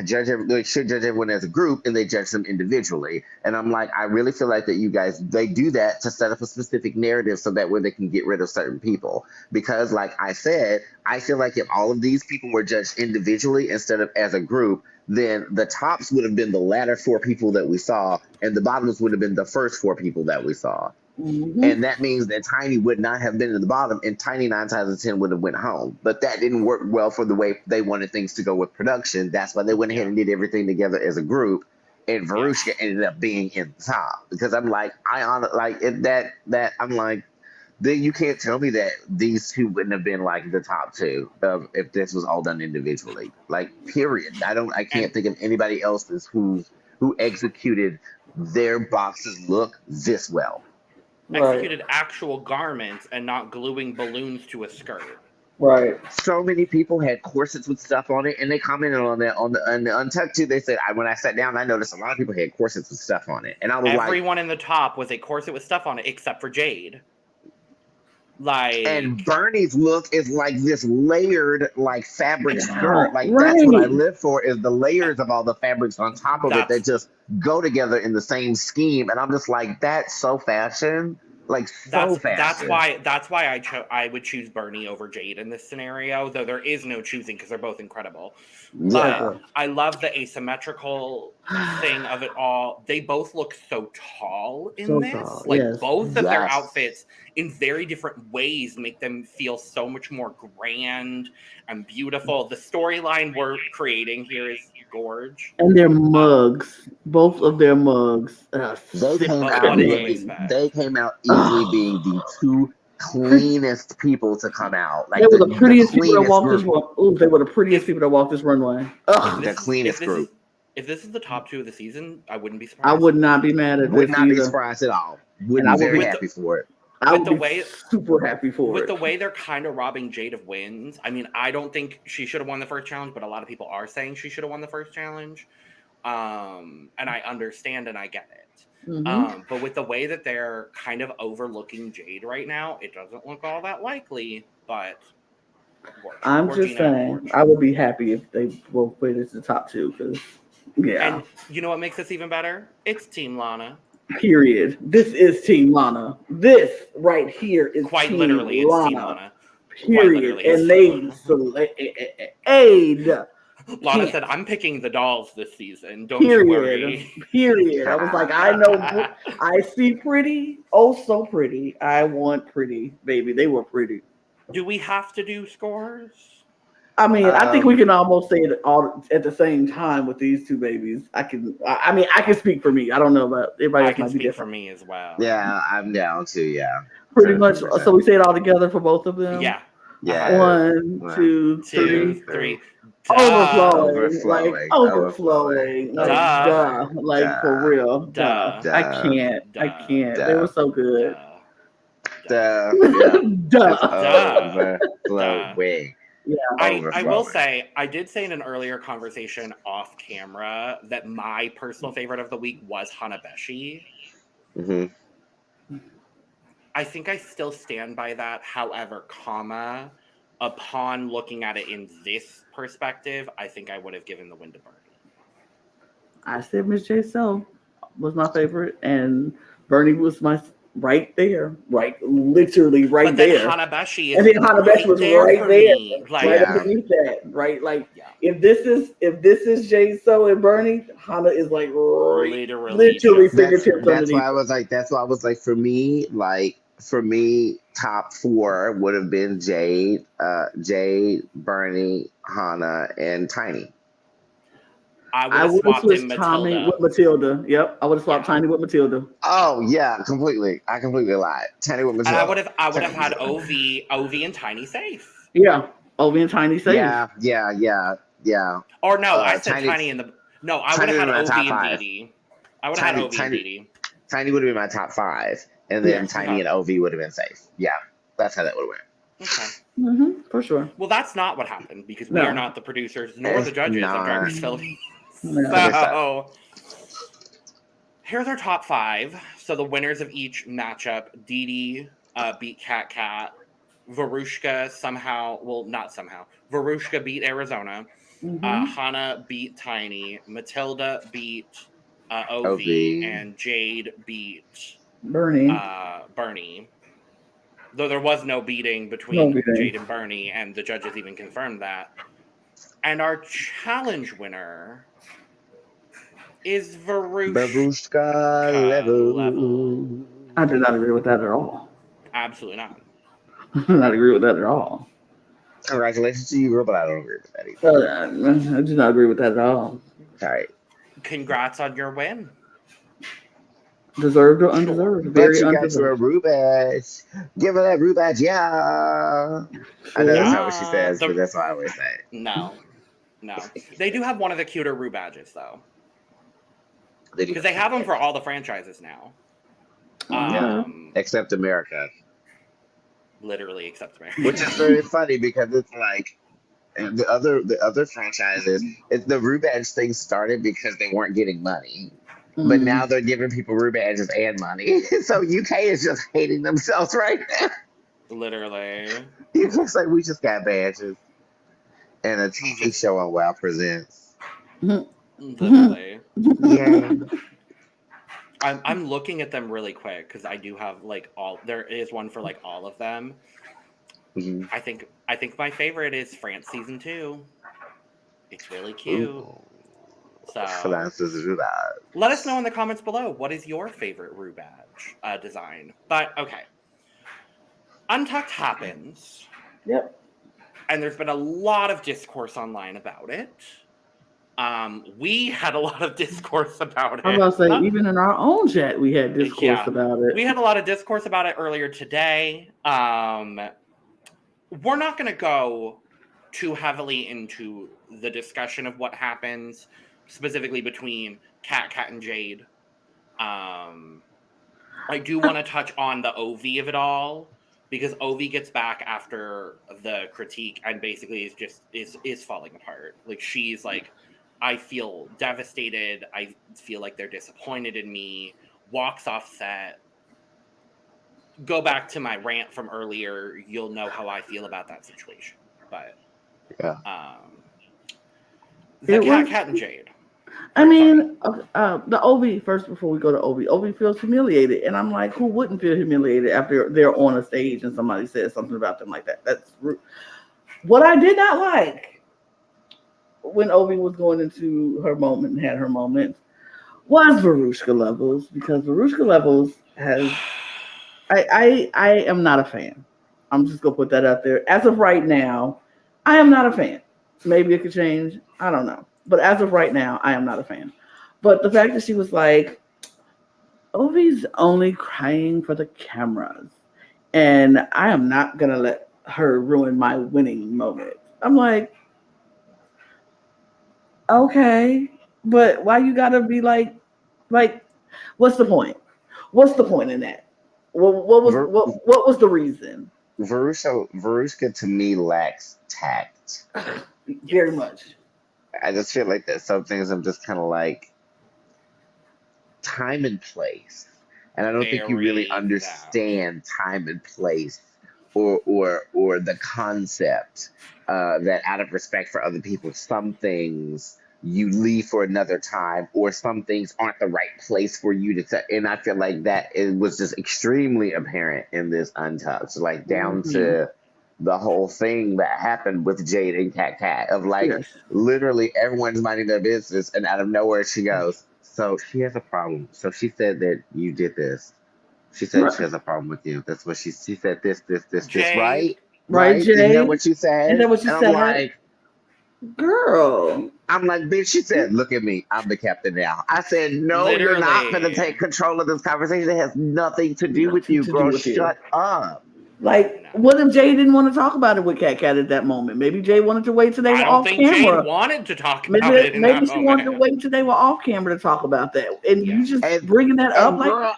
should judge everyone as a group and they judge them individually. And I'm like, I really feel like that they do that to set up a specific narrative so that way they can get rid of certain people. Because like I said, I feel like if all of these people were judged individually instead of as a group, then the tops would have been the latter 4 people that we saw, and the bottoms would have been the first 4 people that we saw. And that means that Tiny would not have been in the bottom, and Tiny 9 times out of 10 would have went home. But that didn't work well for the way they wanted things to go with production. That's why they went ahead and did everything together as a group. And Veruschka ended up being in the top, because I'm like, I'm like, you can't tell me that these 2 wouldn't have been like the top 2 if this was all done individually. Like, period. I can't think of anybody else who executed their boxes look this well.
Executed actual garments and not gluing balloons to a skirt.
Right.
So many people had corsets with stuff on it, and they commented on that on the Untucked too. They said, when I sat down, I noticed a lot of people had corsets with stuff on it, and I was
everyone in the top was a corset with stuff on it except for Jade.
And Bernie's look is like this layered like fabric skirt. Like that's what I live for, is the layers of all the fabrics on top of it that just go together in the same scheme. And I'm just like, that's so fashion. Like so faster.
That's why I would choose Bernie over Jade in this scenario, though there is no choosing because they're both incredible.
Yeah.
But I love the asymmetrical thing of it all. They both look so tall in this.
Tall.
Like
Yes.
both of their outfits in very different ways make them feel so much more grand and beautiful. The storyline we're creating here is gorge.
And their mugs, both of their mugs.
They came out easily being the two cleanest people to come out. Like
they were the prettiest people that walked this runway. Ooh, they were the prettiest people that walked this runway. Ugh.
The cleanest group.
If this is the top 2 of the season, I wouldn't be surprised.
I would not be mad at this.
Would not be surprised at all. Would be very happy for it.
I would be super happy for it.
With the way they're kind of robbing Jade of wins, I mean, I don't think she should have won the first challenge, but a lot of people are saying she should have won the first challenge. And I understand and I get it.
Mm-hmm.
But with the way that they're kind of overlooking Jade right now, it doesn't look all that likely, but
I'm just saying, I would be happy if they both played as the top 2, because, yeah.
And you know what makes this even better? It's Team Lana.
Period. This is Team Lana. This right here is
quite
Team
literally
Lana.
It's Team Lana.
Period. And they
Lana said, "I'm picking the dolls this season. Don't you worry."
Period. I was like, I know. I see pretty. Oh, so pretty. I want pretty, baby. They were pretty.
Do we have to do scores?
I mean, I think we can almost say it all at the same time with these two babies. I mean, I can speak for me. I don't know about everybody else.
I can
might be
speak
different.
for me as well.
Yeah, I'm down too. Yeah,
pretty much. So we say it all together for both of them.
Yeah.
Yeah.
1, 2, 3. Overflowing. Like for real. Duh. I can't. They were so good.
Duh. Overflowing.
Yeah,
I will say, I did say in an earlier conversation off camera that my personal favorite of the week was Hana Beshie.
Mm-hmm.
I think I still stand by that. However, upon looking at it in this perspective, I think I would have given the win to Bernie.
I said Miss J. So was my favorite, and Bernie was my literally right
but
there.
Hana Beshie
and then Hana Beshie was right there,
like,
underneath that, right? Like if this is J. So and Bernie, Hana is like literally fingertips.
That's why I was like, for me, top 4 would have been Jade, Bernie, Hana, and Tiny.
I would have swapped
Tommy with Matilda. Yep, I would have swapped Tiny with Matilda.
Oh yeah, completely. I completely lied. Tiny with Matilda.
And I would have had OV and Tiny safe.
Yeah, OV and Tiny safe.
Yeah.
Or no, I said Tiny in the. No, I would have had OV and DeeDee. I would have had OV and DeeDee.
Tiny would have been my top 5, and then Tiny and OV would have been safe. Yeah, that's how that would have went.
Okay.
Mm-hmm, for sure.
Well, that's not what happened because we are not the producers nor the judges of Drag Race Philippines. So, here's our top 5. So the winners of each matchup: DeeDee beat KatKat. Veruschka Veruschka beat Arizona.
Mm-hmm.
Hana beat Tiny. Matilda beat OV, and Jade beat
Bernie.
Though there was no beating between Jade and Bernie, and the judges even confirmed that. And our challenge winner is
Veruschka level.
I do not agree with that at all.
Absolutely not.
I do not agree with that at all.
Congratulations to you, but I don't agree with that either.
I do not agree with that at all.
All right.
Congrats on your win.
Deserved or undeserved? Very
undeserved. Got your Rue badge. Give her that Rue badge, yeah. I know that's not what she says, but that's what I always say.
No. They do have one of the cuter Rue badges, though. Because they have them for all the franchises now.
Except America.
Literally, except America.
Which is very funny because it's like the other franchises. The Rue badge thing started because they weren't getting money. But now they're giving people Rue badges and money. So UK is just hating themselves right now.
Literally.
It's just like, we just got badges. And a TV show on WoW presents.
Literally.
Yeah.
I'm looking at them really quick because I do have like there is one for like all of them.
Mm-hmm.
I think my favorite is France season 2. It's really cute.
Ooh.
So
Francis Rubad.
let us know in the comments below, what is your favorite Rue badge design? But okay. Untucked happens.
Yep.
And there's been a lot of discourse online about it. We had a lot of discourse about it.
I'm about to say, even in our own chat, we had discourse about it.
We had a lot of discourse about it earlier today. We're not going to go too heavily into the discussion of what happens, specifically between KatKat and Jade. I do want to touch on the OV of it all, because OV gets back after the critique and basically is falling apart. Like, she's like, I feel devastated. I feel like they're disappointed in me. Walks off set. Go back to my rant from earlier. You'll know how I feel about that situation. But
yeah,
the KatKat and Jade.
I mean, the OV first before we go to OV. OV feels humiliated, and I'm like, who wouldn't feel humiliated after they're on a stage and somebody says something about them like that? That's rude. What I did not like when Ovi was going into her moment and had her moment was Veruschka levels, because Veruschka levels has I am not a fan. I'm just gonna put that out there. As of right now, I am not a fan. Maybe it could change. I don't know. But as of right now, I am not a fan. But the fact that she was like, Ovi's only crying for the cameras, and I am not gonna let her ruin my winning moment. I'm like, okay, but why you gotta be like, what's the point? What's the point in that? What was the reason?
Veruschka to me lacks tact.
Very much.
I just feel like there's some things I'm just kind of like, time and place, and I don't think you really understand time and place, or the concept that out of respect for other people, some things you leave for another time, or some things aren't the right place for you to say. And I feel like that it was just extremely apparent in this Untucked, like down to the whole thing that happened with Jade and KatKat, of like, literally everyone's minding their business, and out of nowhere she goes, so she has a problem. So she said that you did this. She said she has a problem with you. That's what she said. This, right?
Right, Jade?
Isn't that what you said?
Is that what you said?
I'm like,
girl.
I'm like, bitch, she said, look at me. I'm the captain now. I said, no, literally. You're not going to take control of this conversation. It has nothing to do with you, girl. Shut up.
Like, what if Jay didn't want to talk about it with KatKat at that moment? Maybe Jay wanted to wait till they were off camera. I don't think
Jade wanted to talk about it.
Maybe she wanted to wait till they were off camera to talk about that. And you just bringing that up,
girl,
like.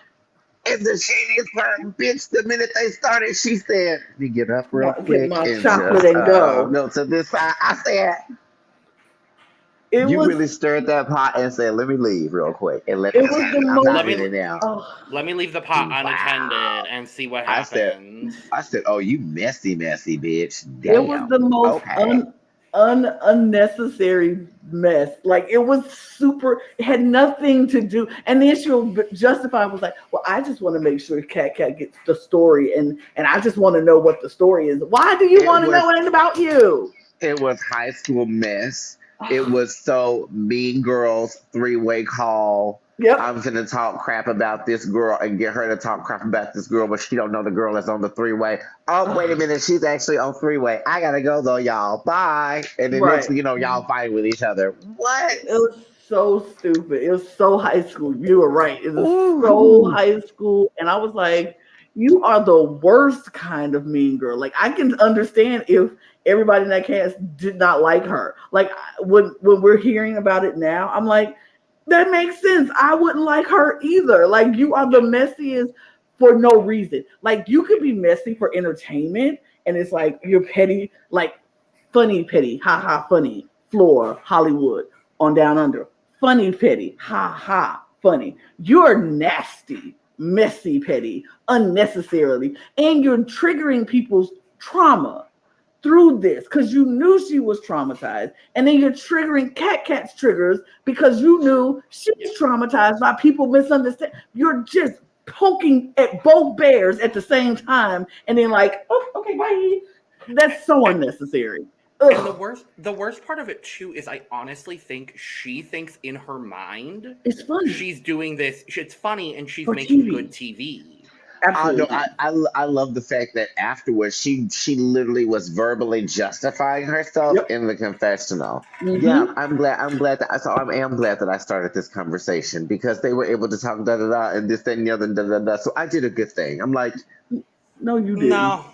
And the shadiest part, bitch, the minute they started, she said, let me get up real quick.
Get my chocolate and go.
No, to this side. I said, really stirred that pot and said, let me leave real quick. And let me
leave the pot unattended and see what happens.
I said, oh, you messy, bitch. Damn.
It was the most unnecessary mess. Like, it was super, it had nothing to do. And the issue Justified was like, well, I just want to make sure KatKat gets the story, and I just want to know what the story is. Why do you want to know anything about you?
It was high school mess. It was so Mean Girls 3-way call. Yep. I'm gonna talk crap about this girl and get her to talk crap about this girl, but she don't know the girl that's on the 3-way. Oh, wait a minute, she's actually on 3-way. I gotta go though, y'all. Bye. And then next thing you know, y'all fighting with each other. What?
It was so stupid. It was so high school. You were right. It was so high school, and I was like, you are the worst kind of mean girl. Like, I can understand if everybody in that cast did not like her. Like, when we're hearing about it now, I'm like, that makes sense. I wouldn't like her either. Like, you are the messiest for no reason. Like, you could be messy for entertainment, and it's like you're petty, like funny petty, ha ha funny, floor, Hollywood, on Down Under. Funny petty, ha ha funny. You're nasty, messy petty, unnecessarily, and you're triggering people's trauma. through this because you knew she was traumatized, and then you're triggering KatKat's triggers because you knew she's traumatized by people misunderstand. You're just poking at both bears at the same time, and then like, oh, okay, bye. That's so unnecessary. Ugh.
And the worst part of it too is I honestly think she thinks in her mind
It's funny.
she's doing this. It's funny, and she's
For
making
TV.
good TV.
Absolutely.
I love the fact that afterwards she literally was verbally justifying herself in the confessional.
Mm-hmm.
Yeah, I'm glad that I am glad that I started this conversation because they were able to talk and this, that, and the other, da. So I did a good thing. I'm like,
no, you didn't.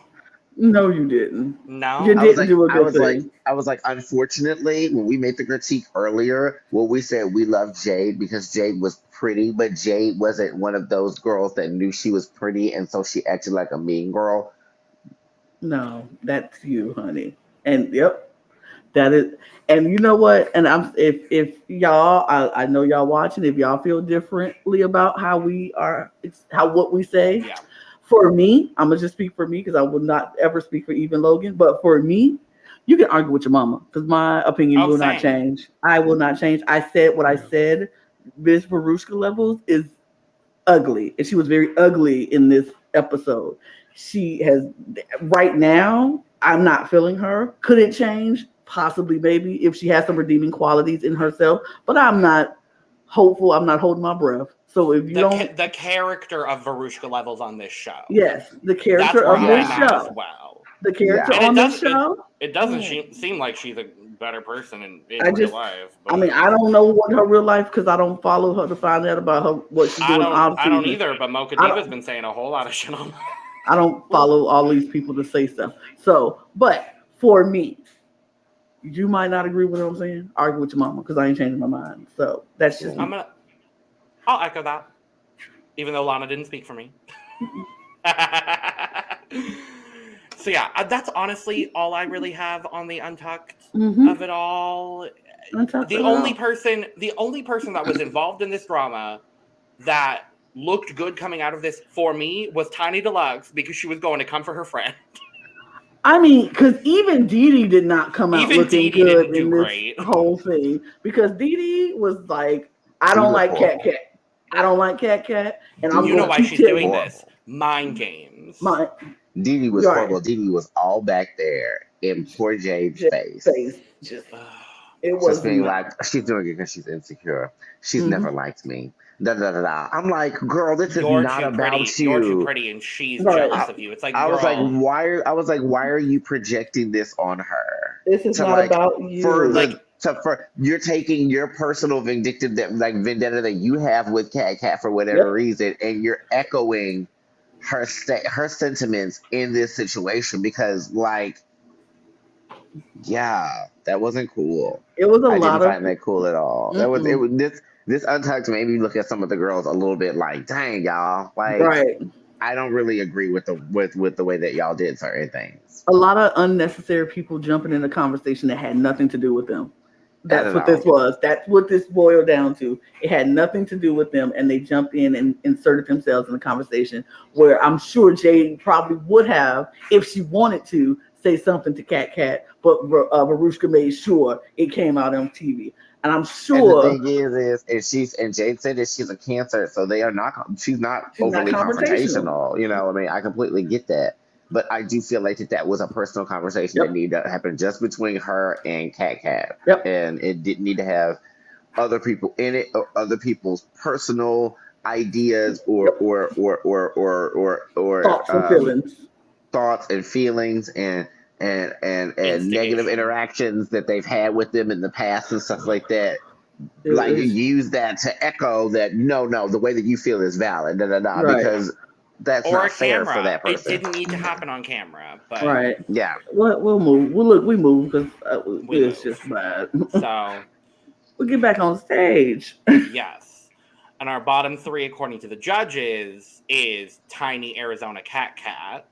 No,
you didn't.
No,
You didn't do a good thing.
I was like, unfortunately, when we made the critique earlier, we said we love Jade because Jade was pretty, but Jade wasn't one of those girls that knew she was pretty, and so she acted like a mean girl.
No, that's you, honey. And yep, that is. And you know what? And if y'all, I know y'all watching. If y'all feel differently about how we are, what we say.
Yeah.
For me, I'm gonna just speak for me because I would not ever speak for even Logan. But for me, you can argue with your mama because my opinion will not change. I will not change. I said what I said. Miss Veruschka levels is ugly, and she was very ugly in this episode. She has right now. I'm not feeling her. Could it change? Possibly, maybe if she has some redeeming qualities in herself. But I'm not hopeful. I'm not holding my breath. So if you
the character of Veruschka levels on this show.
Yes, the character of this show.
As well.
The character on this show.
It doesn't seem like she's a better person in real life. But.
I mean, I don't know what her real life because I don't follow her to find out about her what she's doing.
I don't either. But Mocha Diva's been saying a whole lot of shit on.
I don't follow all these people to say stuff. So, but for me, you might not agree with what I'm saying. Argue with your mama because I ain't changing my mind. So that's just.
I'll echo that, even though Lana didn't speak for me. So yeah, that's honestly all I really have on the Untucked of it all. The only person that was involved in this drama that looked good coming out of this for me was Tiny Deluxe because she was going to come for her friend. I
mean, because even DeeDee did not come out looking good in this whole thing because DeeDee was like, I don't like KatKat. I don't like KatKat, and I'm.
You know why she's doing this? Mind games.
DeeDee was horrible. DeeDee was all back there in poor Jade's face. It was just being like, she's doing it because she's insecure. She's never liked me. I'm like, girl, this is not about you.
You're too pretty, and she's jealous of you. It's like,
I was like, why are you projecting this on her?
This is not about you.
You're taking your personal vendetta that you have with KatKat for whatever reason, and you're echoing her sentiments in this situation because, that wasn't cool.
It was
I didn't find that cool at all. That was this Untucked made me look at some of the girls a little bit like, dang, y'all, I don't really agree with the way that y'all did certain things.
A lot of unnecessary people jumping in a conversation that had nothing to do with them. That's what this was. That's what this boiled down to. It had nothing to do with them, and they jumped in and inserted themselves in the conversation where I'm sure Jade probably would have, if she wanted to, say something to KatKat, but Veruschka made sure it came out on TV. And I'm sure.
And the thing is Jade said that she's a Cancer, so she's not overly confrontational. You know, I mean, I completely get that. But I do feel like that was a personal conversation that needed to happen just between her and KatKat. And it didn't need to have other people in it or other people's personal ideas or thoughts and feelings and negative interactions that they've had with them in the past and stuff like that. You use that to echo that no, the way that you feel is valid, because that's not fair for that person.
It didn't need to happen on camera, but
yeah.
We'll move. We move because it's just bad.
So
we'll get back on stage.
Yes, and our bottom three, according to the judges, is Tiny Arizona KatKat.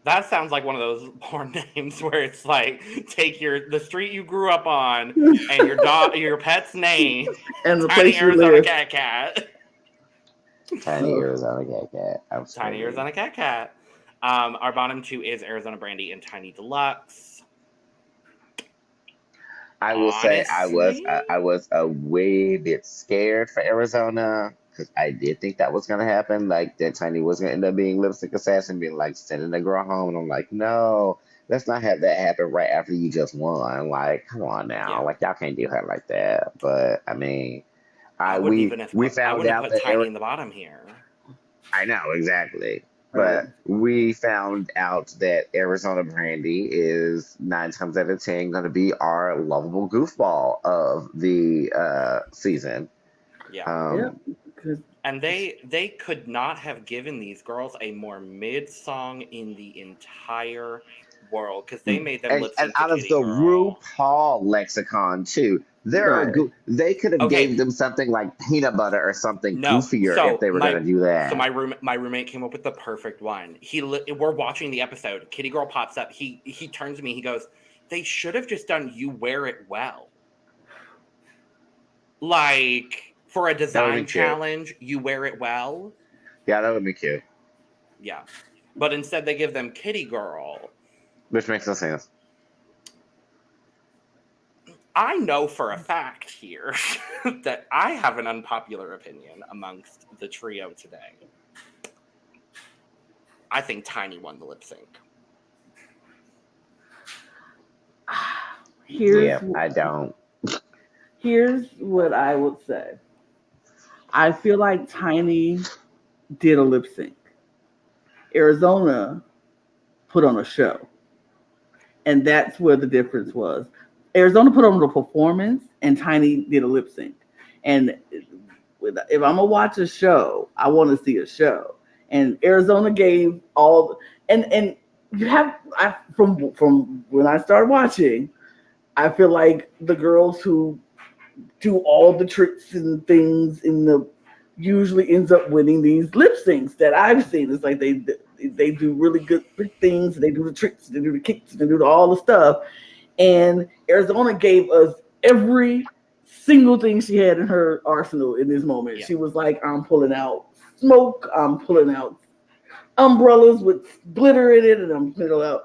That sounds like one of those porn names where it's like, take the street you grew up on and your pet's name
and the
Tiny
place
Arizona
you live.
KatKat.
Tiny Arizona KatKat.
Tiny Arizona KatKat. Our bottom two is Arizona Brandy and Tiny Deluxe.
I will say I was a way bit scared for Arizona because I did think that was gonna happen. Like that Tiny was gonna end up being lipstick assassin, being like sending the girl home, and I'm like, no, let's not have that happen right after you just won. Like, come on now, like y'all can't do her like that. But I mean,
I wouldn't have put Tiny in the bottom here.
I know exactly. But we found out that Arizona Brandy is 9 times out of 10 going to be our lovable goofball of the season.
Yeah. And they could not have given these girls a more mid song in the entire world because they made them lip sync
and out of the RuPaul lexicon too. They could have gave them something like peanut butter or something goofier if they were going to do that.
So my roommate came up with the perfect one. We're watching the episode. Kitty Girl pops up. He turns to me. He goes, "They should have just done You Wear It Well." Like for a design challenge, You Wear It Well.
Yeah, that would be cute.
Yeah, but instead they give them Kitty Girl,
which makes no sense.
I know for a fact here that I have an unpopular opinion amongst the trio today. I think Tiny won the lip sync.
I don't.
Here's what I would say. I feel like Tiny did a lip sync. Arizona put on a show. And that's where the difference was. Arizona put on a performance and Tiny did a lip sync. And if I'm gonna watch a show, I want to see a show. And Arizona gave all and you have from when I started watching, I feel like the girls who do all the tricks and things usually ends up winning these lip syncs that I've seen. It's like they do really good things. They do the tricks, they do the kicks, they do all the stuff. And Arizona gave us every single thing she had in her arsenal in this moment. Yeah. She was like, I'm pulling out smoke, I'm pulling out umbrellas with glitter in it, and I'm pulling out,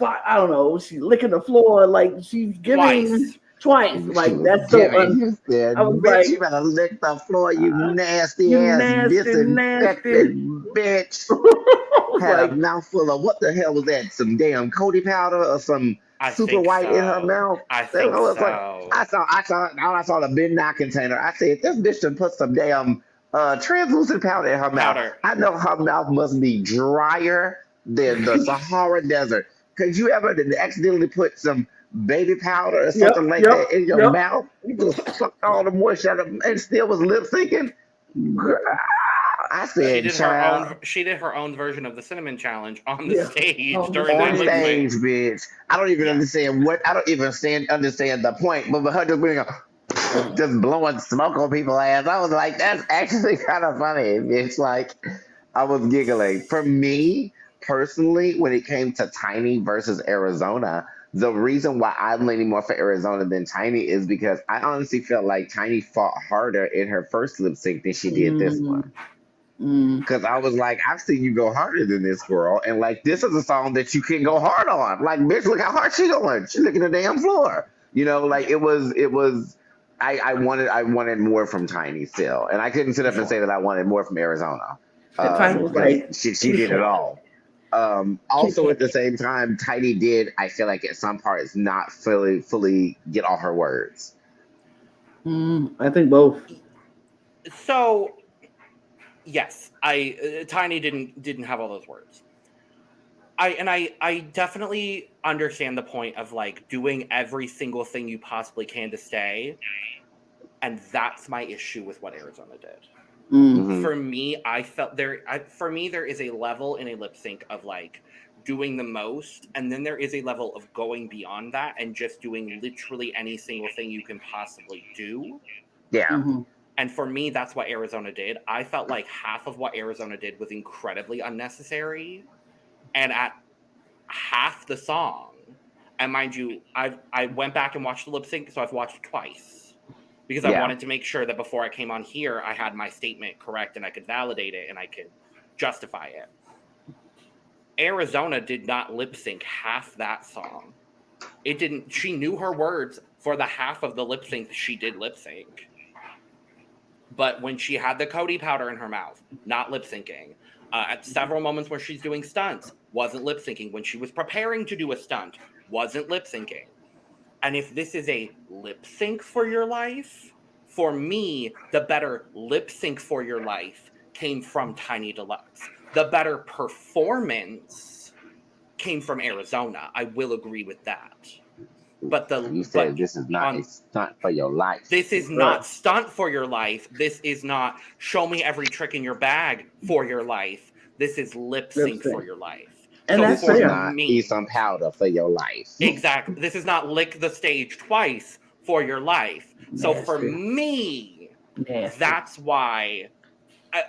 I don't know, she's licking the floor, like she's giving twice. Like that's so
I was like, you better lick the floor, you nasty ass disinfected bitch. Had a mouthful of what the hell was that? Some damn Cody powder or some super white in her mouth?
I think so.
I saw the midnight container. I said, this bitch should put some damn translucent powder in her mouth. I know her mouth must be drier than the Sahara Desert. Could you ever accidentally put some baby powder or something like that in your mouth? You just sucked all the moisture out of it and still was lip syncing? I said,
she did her own version of the cinnamon challenge on the stage during
on stage, bitch. I don't even understand understand the point, but her just being just blowing smoke on people's ass. I was like, that's actually kind of funny. It's like I was giggling. For me personally, when it came to Tiny versus Arizona, the reason why I'm leaning more for Arizona than Tiny is because I honestly felt like Tiny fought harder in her first lip sync than she did this one. Because I was like, I've seen you go harder than this girl, and like this is a song that you can go hard on. Like, bitch, look how hard she going. She licking the damn floor. You know, like it was. I wanted more from Tiny still, and I couldn't sit up and say that I wanted more from Arizona. She did it all. Also, at the same time, Tiny did, I feel like at some parts, not fully get all her words.
I think both.
So, yes, Tiny didn't have all those words. I definitely understand the point of like doing every single thing you possibly can to stay, and that's my issue with what Arizona did. Mm-hmm. For me, I felt there is a level in a lip sync of like doing the most, and then there is a level of going beyond that and just doing literally any single thing you can possibly do.
Yeah. Mm-hmm.
And for me, that's what Arizona did. I felt like half of what Arizona did was incredibly unnecessary, and at half the song, and mind you, I went back and watched the lip sync, so I've watched it twice. Because I wanted to make sure that before I came on here, I had my statement correct and I could validate it and I could justify it. Arizona did not lip sync half that song. It didn't. She knew her words for the half of the lip sync she did lip sync. But when she had the Cody powder in her mouth, not lip syncing. At several moments where she's doing stunts, wasn't lip syncing. When she was preparing to do a stunt, wasn't lip syncing. And if this is a lip sync for your life, for me, the better lip sync for your life came from Tiny Deluxe. The better performance came from Arizona. I will agree with that. But
you said this is not a stunt for your life.
This is not stunt for your life. This is not show me every trick in your bag for your life. This is lip sync for your life.
And
so
that's
this is not eat some powder for your life.
Exactly. This is not lick the stage twice for your life. So for me, that's why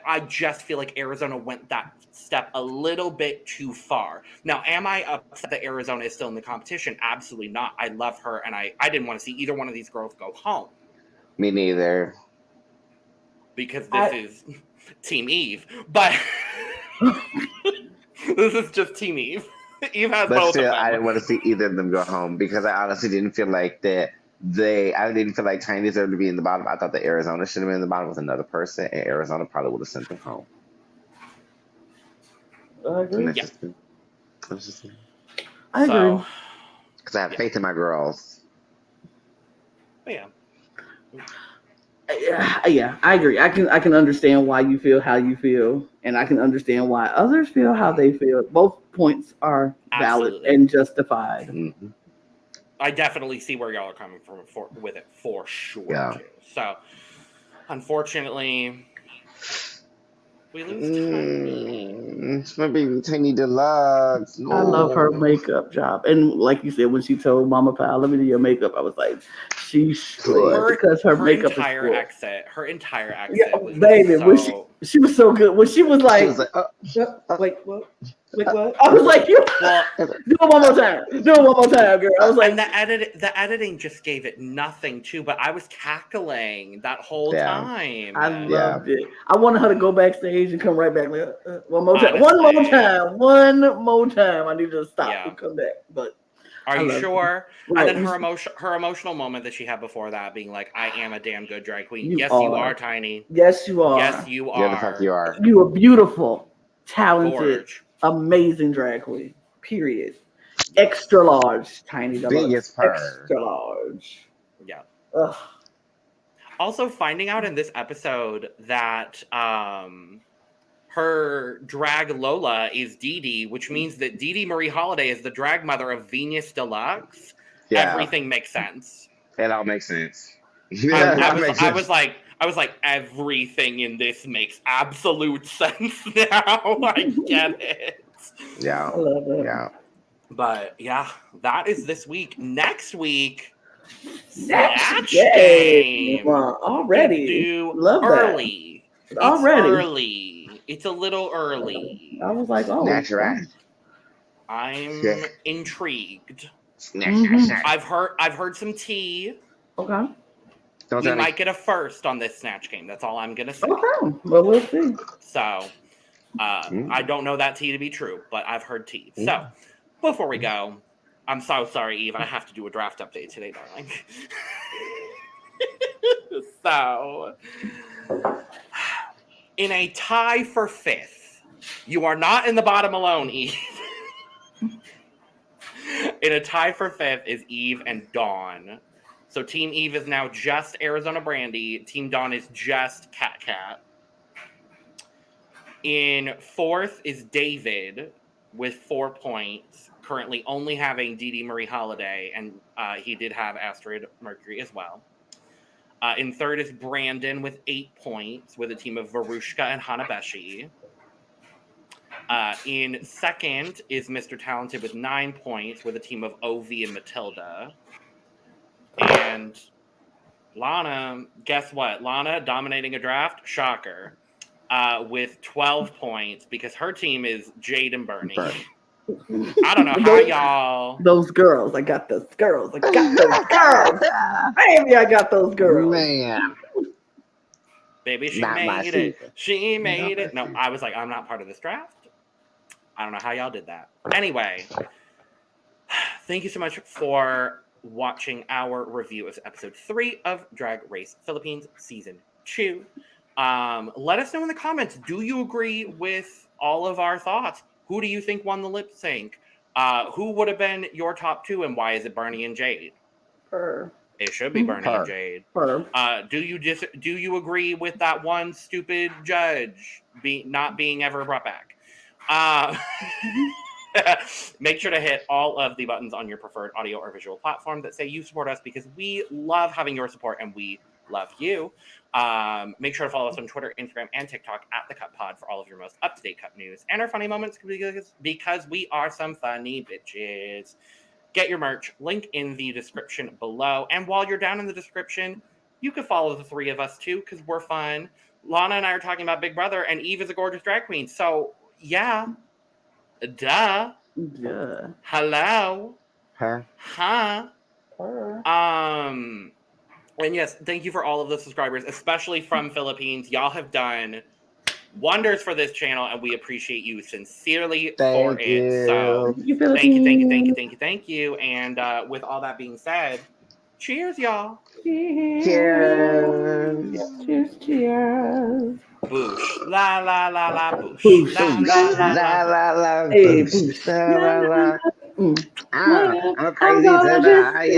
I just feel like Arizona went that step a little bit too far. Now, am I upset that Arizona is still in the competition? Absolutely not. I love her, and I didn't want to see either one of these girls go home.
Me neither.
Because this is Team Eve. But this is just Team Eve. Eve has both of them.
I didn't want to see either of them go home because I honestly didn't feel like that. I didn't feel like Tiny deserved to be in the bottom. I thought that Arizona should have been in the bottom with another person, and Arizona probably would have sent them home.
I agree.
I
agree.
Because I have faith in my girls.
Yeah.
Yeah, I agree. I can understand why you feel how you feel, and I can understand why others feel how they feel. Both points are valid and justified.
Mm-hmm.
I definitely see where y'all are coming from with it for sure. Yeah. Too. So, unfortunately, we lose Tiny.
It's my baby Tiny Deluxe.
I love her makeup job, and like you said, when she told Mama Pal, "Let me do your makeup," I was like, "She should," because her makeup
entire
is cool.
exit. Her entire exit, was
baby,
so...
she was so good. When she was like, "Wait, what?" Like what? I was like, do it one more time. Do it one more time, girl. I was like,
and the editing just gave it nothing too. But I was cackling that whole time.
I loved it. I wanted her to go backstage and come right back. Like, one more time. One more time. One more time. I need to stop and come back. But
are you sure? Right. And then her emotional moment that she had before that, being like, "I am a damn good drag queen." Yes, you are, Tiny.
Yes, you are.
Yes, you are.
Yeah, the fuck you are.
You are beautiful, talented.
Gorge.
Amazing drag queen. Period. Extra large, Tiny Deluxe.
Biggest purr.
Extra large.
Yeah.
Ugh.
Also, finding out in this episode that her drag Lola is DeeDee, which means that DeeDee Marie Holliday is the drag mother of Venus Deluxe. Yeah. Everything makes sense.
It all makes sense.
I was like, everything in this makes absolute sense now. I get it.
Yeah.
I love it.
Yeah.
But yeah, that is this week. Next week,
Snatch Game. Already.
Love early.
That. Already.
It's early. It's a little early.
I was like, oh.
Snatch right.
I'm intrigued.
Snatch.
I've heard some tea.
Okay.
We might get a first on this Snatch Game. That's all I'm going to say.
Okay. Well, we'll see.
So, I don't know that tea to be true, but I've heard tea. So, before we go, I'm so sorry, Eve. I have to do a draft update today, darling. So, in a tie for 5th, you are not in the bottom alone, Eve. In a tie for 5th is Eve and Dawn. So Team Eve is now just Arizona Brandy. Team Dawn is just KatKat. In 4th is David with 4 points, currently only having DeeDee Marie Holliday, and he did have Astrid Mercury as well. In 3rd is Brandon with 8 points, with a team of Veruschka and Hana Beshie. In 2nd is Mr. Talented with 9 points, with a team of OV and Matilduh. And Lana, guess what? Lana dominating a draft, shocker, with 12 points because her team is Jade and Bernie. I don't know how y'all...
Those girls. I got those girls. Baby, I got those girls.
Man.
Baby, she made it. She made it. No, I was like, I'm not part of this draft. I don't know how y'all did that. Anyway, thank you so much for watching our review of episode 3 of Drag Race Philippines season 2. Let us know in the comments. Do you agree with all of our thoughts? Who do you think won the lip sync? Who would have been your top 2, and why is it Bernie and Jade? It should be Bernie and Jade. Do you agree with that one stupid judge not being ever brought back? Make sure to hit all of the buttons on your preferred audio or visual platform that say you support us, because we love having your support and we love you. Make sure to follow us on Twitter, Instagram, and TikTok at The Cut Pod for all of your most up-to-date cut news and our funny moments, because we are some funny bitches. Get your merch, link in the description below. And while you're down in the description, you can follow the 3 of us too, because we're fun. Lana and I are talking about Big Brother, and Eve is a gorgeous drag queen. So, yeah. Duh. Hello. Huh. And yes, thank you for all of the subscribers, especially from Philippines. Y'all have done wonders for this channel, and we appreciate you sincerely for it. So thank you. And with all that being said, cheers, y'all.
Cheers.
Cheers.
Boosh. La la la la boosh.
Boosh.
La la la la.
Hey, boosh. La la la. I'm crazy tonight.